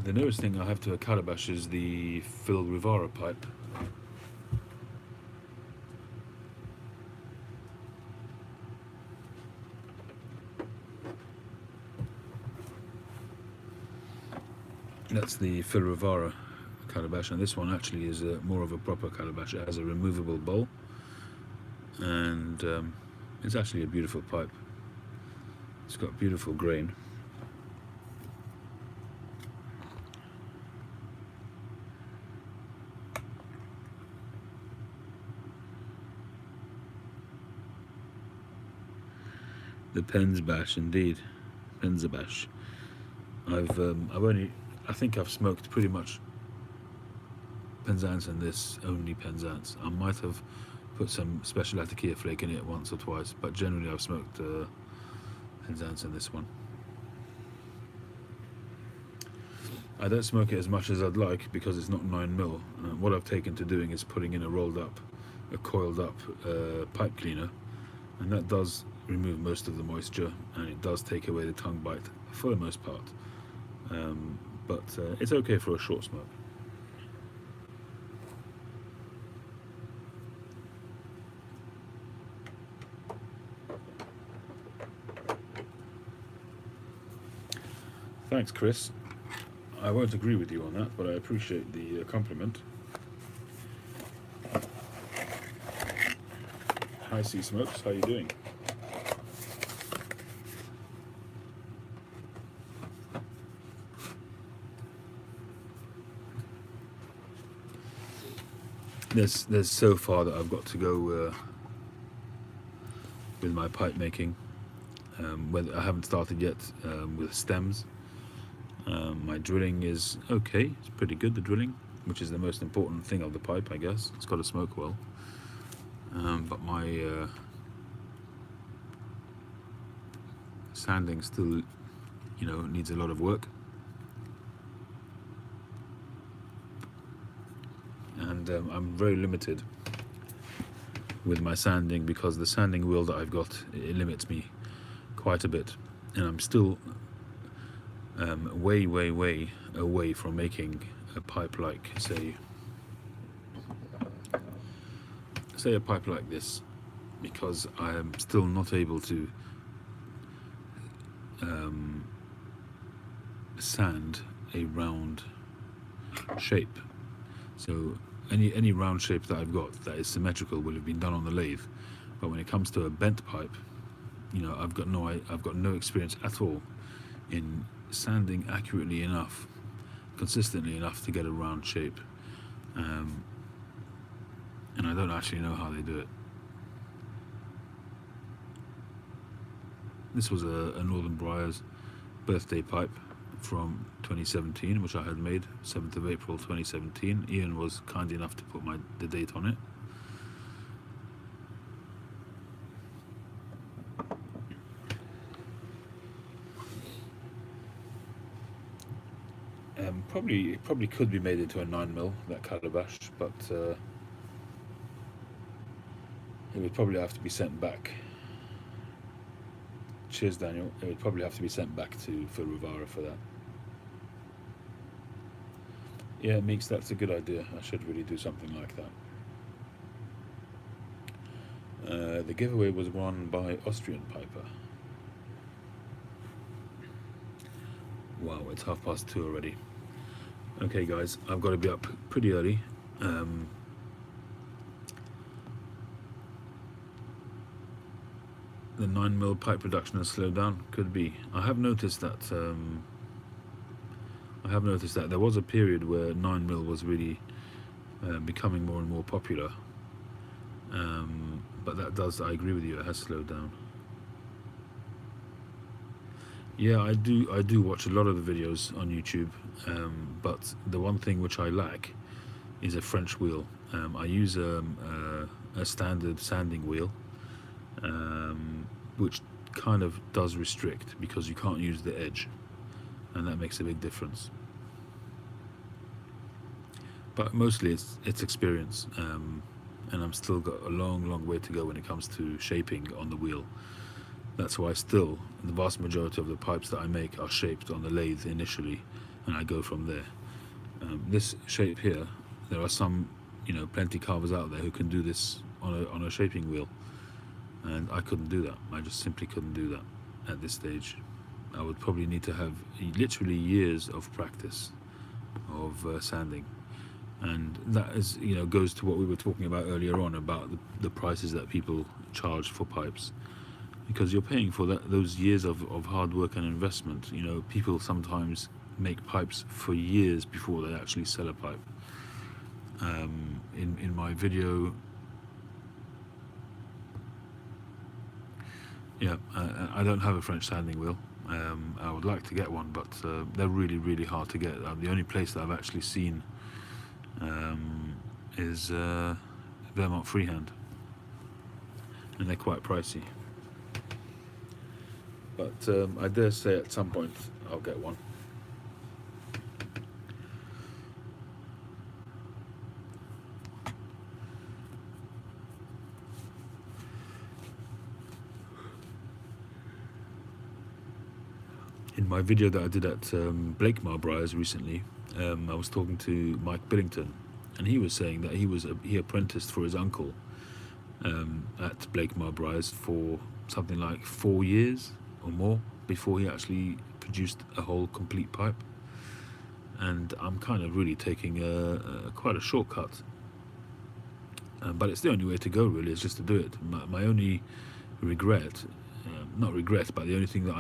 The newest thing I have to a calabash is the Phil Rivara pipe. That's the Phil Rivara calabash, and this one actually is more of a proper calabash. It has a removable bowl, and it's actually a beautiful pipe. It's got beautiful grain. The Penzbash, indeed, Penzabash. I think I've smoked pretty much Penzance in this, only Penzance. I might have put some special Atakia flake in it once or twice, but generally I've smoked Penzance in this one. I don't smoke it as much as I'd like because it's not 9mm. What I've taken to doing is putting in a coiled up pipe cleaner, and that does remove most of the moisture, and it does take away the tongue bite for the most part. But it's okay for a short smoke. Thanks, Chris. I won't agree with you on that, but I appreciate the compliment. Hi, Sea Smokes. How you doing? There's so far that I've got to go with my pipe making. Whether I haven't started yet with stems. My drilling is okay. It's pretty good, the drilling, which is the most important thing of the pipe, I guess. It's got to smoke well. But my sanding still, needs a lot of work. And I'm very limited with my sanding, because the sanding wheel that I've got, it limits me quite a bit, and I'm still way away from making a pipe like, say a pipe like this, because I am still not able to sand a round shape. So any round shape that I've got that is symmetrical would have been done on the lathe, but when it comes to a bent pipe, you know, I've got no experience at all in sanding accurately enough, consistently enough to get a round shape, and I don't actually know how they do it. This was a Northern Briars birthday pipe from 2017, which I had made 7th of April 2017. Ian was kind enough to put the date on it. Probably could be made into a 9mm, that calabash, but it would probably have to be sent back. Cheers, Daniel. It would probably have to be sent back for Rivara for that. Yeah, Meeks, that's a good idea. I should really do something like that. The giveaway was won by Austrian Piper. Wow, it's 2:30 already. Okay, guys, I've got to be up pretty early. The 9mm pipe production has slowed down. Could be. I have noticed that. There was a period where 9mm was really becoming more and more popular. But that does, I agree with you, it has slowed down. Yeah, I do watch a lot of the videos on YouTube, but the one thing which I lack is a French wheel. I use a standard sanding wheel, which kind of does restrict, because you can't use the edge, and that makes a big difference. But mostly it's experience, and I'm still got a long way to go when it comes to shaping on the wheel. That's why still the vast majority of the pipes that I make are shaped on the lathe initially, and I go from there. This shape here, there are some, plenty carvers out there who can do this on a shaping wheel, and I couldn't do that. I just simply couldn't do that at this stage. I would probably need to have literally years of practice of sanding, and that is, goes to what we were talking about earlier on about the prices that people charge for pipes, because you're paying for those years of hard work and investment. People sometimes make pipes for years before they actually sell a pipe. In my video, I don't have a French sanding wheel. I would like to get one, but they're really hard to get. The only place that I've actually seen is Vermont Freehand, and they're quite pricey. But I dare say at some point I'll get one. In my video that I did at Blakemar Briars recently, I was talking to Mike Billington, and he was saying that he apprenticed for his uncle at Blakemar Briars for something like 4 years or more before he actually produced a whole complete pipe. And I'm kind of really taking quite a shortcut, but it's the only way to go, really, is just to do it. My only regret, not regret, but the only thing that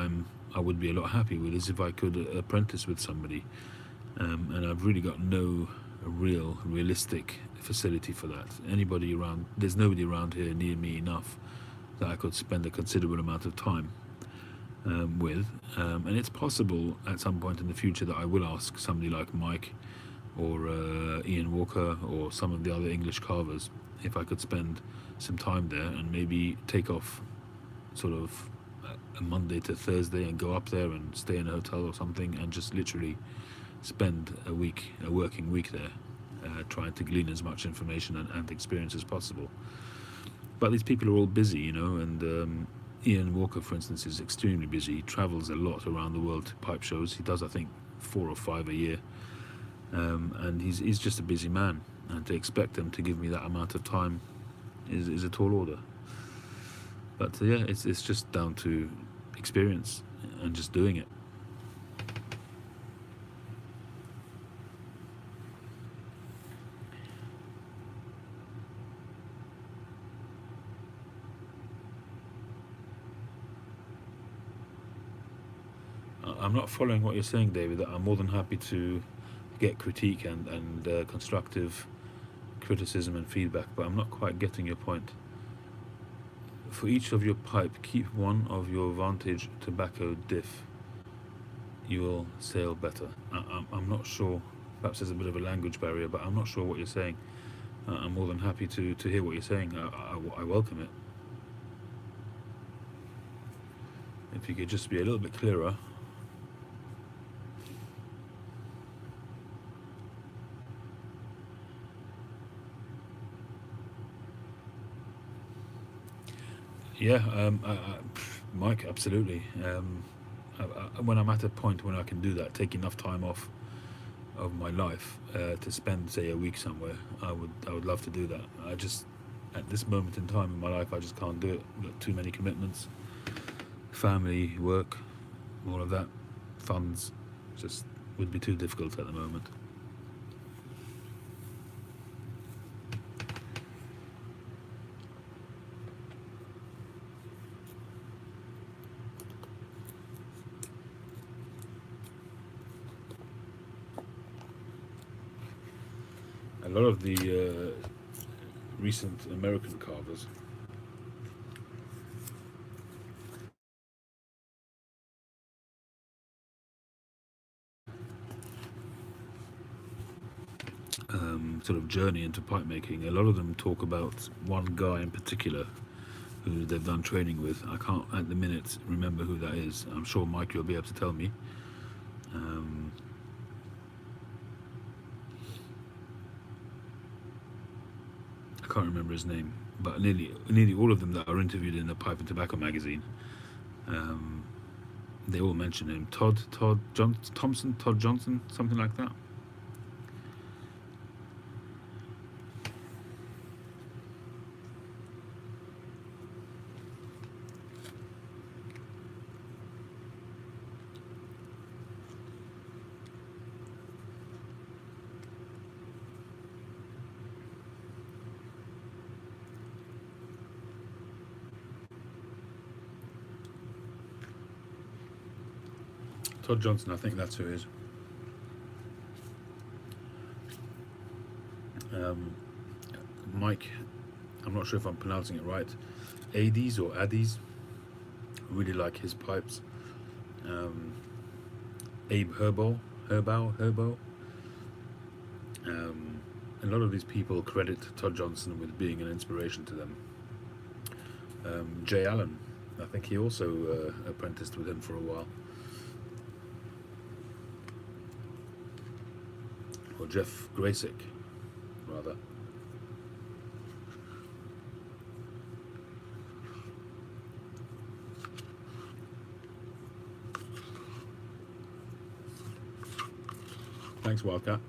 I would be a lot happy with is if I could apprentice with somebody, and I've really got no realistic facility for that. There's nobody around here near me enough that I could spend a considerable amount of time with, and it's possible at some point in the future that I will ask somebody like Mike or Ian Walker or some of the other English carvers if I could spend some time there and maybe take off sort of a Monday to Thursday and go up there and stay in a hotel or something and just literally spend a working week there, trying to glean as much information and experience as possible. But these people are all busy, you know, and Ian Walker, for instance, is extremely busy. He travels a lot around the world to pipe shows. He does, I think, 4 or 5 a year, and he's just a busy man. And to expect them to give me that amount of time is a tall order. But yeah, it's just down to experience and just doing it. I'm not following what you're saying, David. I'm more than happy to get critique and constructive criticism and feedback, but I'm not quite getting your point. For each of your pipe, keep one of your Vantage tobacco diff. You will sail better. I'm not sure. Perhaps there's a bit of a language barrier, but I'm not sure what you're saying. I'm more than happy to hear what you're saying. I welcome it. If you could just be a little bit clearer. Yeah, Mike, absolutely. When I'm at a point when I can do that, take enough time off of my life to spend, say, a week somewhere, I would love to do that. I just, at this moment in time in my life, I just can't do it. I've got too many commitments, family, work, all of that, funds, just would be too difficult at the moment. A lot of the recent American carvers sort of journey into pipe making, a lot of them talk about one guy in particular who they've done training with. I can't at the minute remember who that is. I'm sure Mike you'll be able to tell me. I can't remember his name, but nearly all of them that are interviewed in the Pipe and Tobacco magazine, they all mention him. Todd Johnson, something like that. Todd Johnson, I think that's who it is. Mike, I'm not sure if I'm pronouncing it right, Ades or Addies, really like his pipes. Abe Herbo. A lot of these people credit Todd Johnson with being an inspiration to them. Jay Allen, I think he also apprenticed with him for a while. Or Jeff Graysick, rather. Thanks, Wildcat.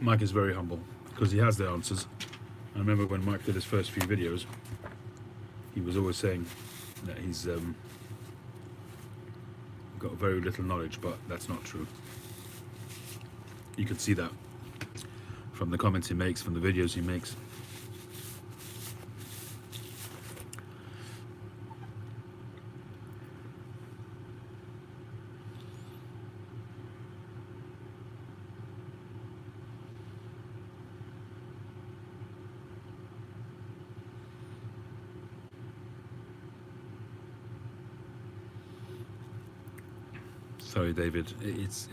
Mike is very humble because he has the answers. I remember when Mike did his first few videos, he was always saying that he's got very little knowledge, but that's not true. You can see that from the comments he makes, from the videos he makes. Sorry, David. It's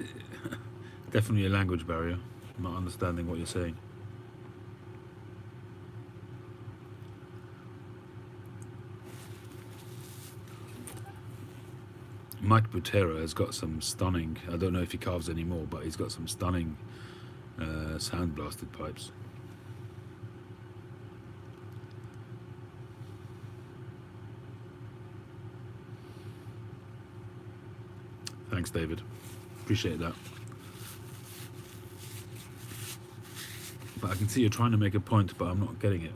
definitely a language barrier. I'm not understanding what you're saying. Mike Butera has got some stunning, I don't know if he carves anymore, but he's got some stunning sand blasted pipes. Thanks, David. Appreciate that. But I can see you're trying to make a point, but I'm not getting it.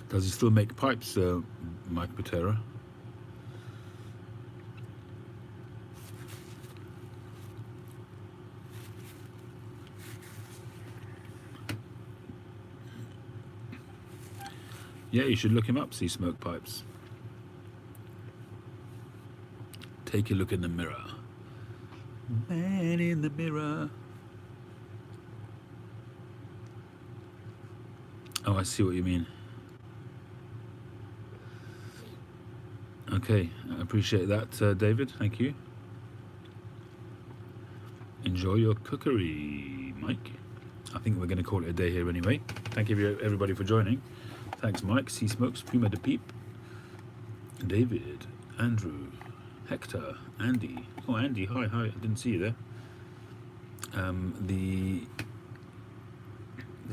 Does he still make pipes, Mike Butera? Yeah, you should look him up, see Smoke Pipes. Take a look in the mirror. Man in the mirror. Oh, I see what you mean. Okay, I appreciate that, David. Thank you. Enjoy your cookery, Mike. I think we're going to call it a day here anyway. Thank you everybody for joining. Thanks, Mike, Sea Smokes, Puma de Peep, David, Andrew, Hector, Andy. Oh, Andy, hi, I didn't see you there. The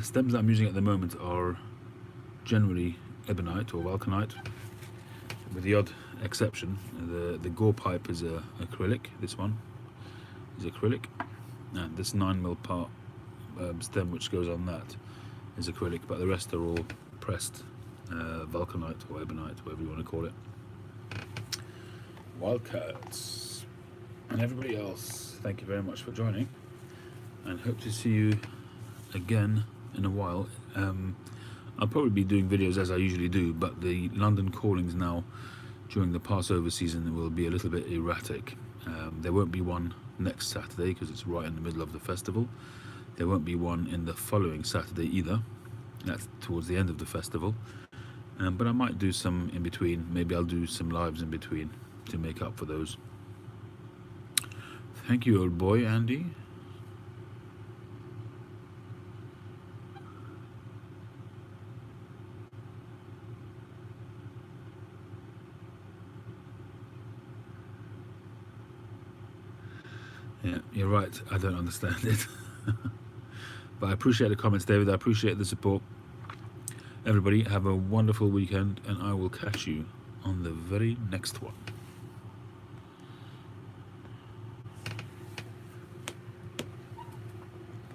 stems that I'm using at the moment are generally ebonite or vulcanite, with the odd exception. The GAW pipe is acrylic. This one is acrylic, and this 9mm part stem which goes on that is acrylic, but the rest are all pressed vulcanite or ebonite, whatever you want to call it. Wildcats and everybody else, thank you very much for joining, and hope to see you again in a while. I'll probably be doing videos as I usually do, but the London callings now during the Passover season will be a little bit erratic. There won't be one next Saturday because it's right in the middle of the festival. There won't be one in the following Saturday either. That's towards the end of the festival. But I might do some in between. Maybe I'll do some lives in between to make up for those. Thank you, old boy, Andy. Yeah, you're right. I don't understand it. But I appreciate the comments, David. I appreciate the support. Everybody, have a wonderful weekend, and I will catch you on the very next one.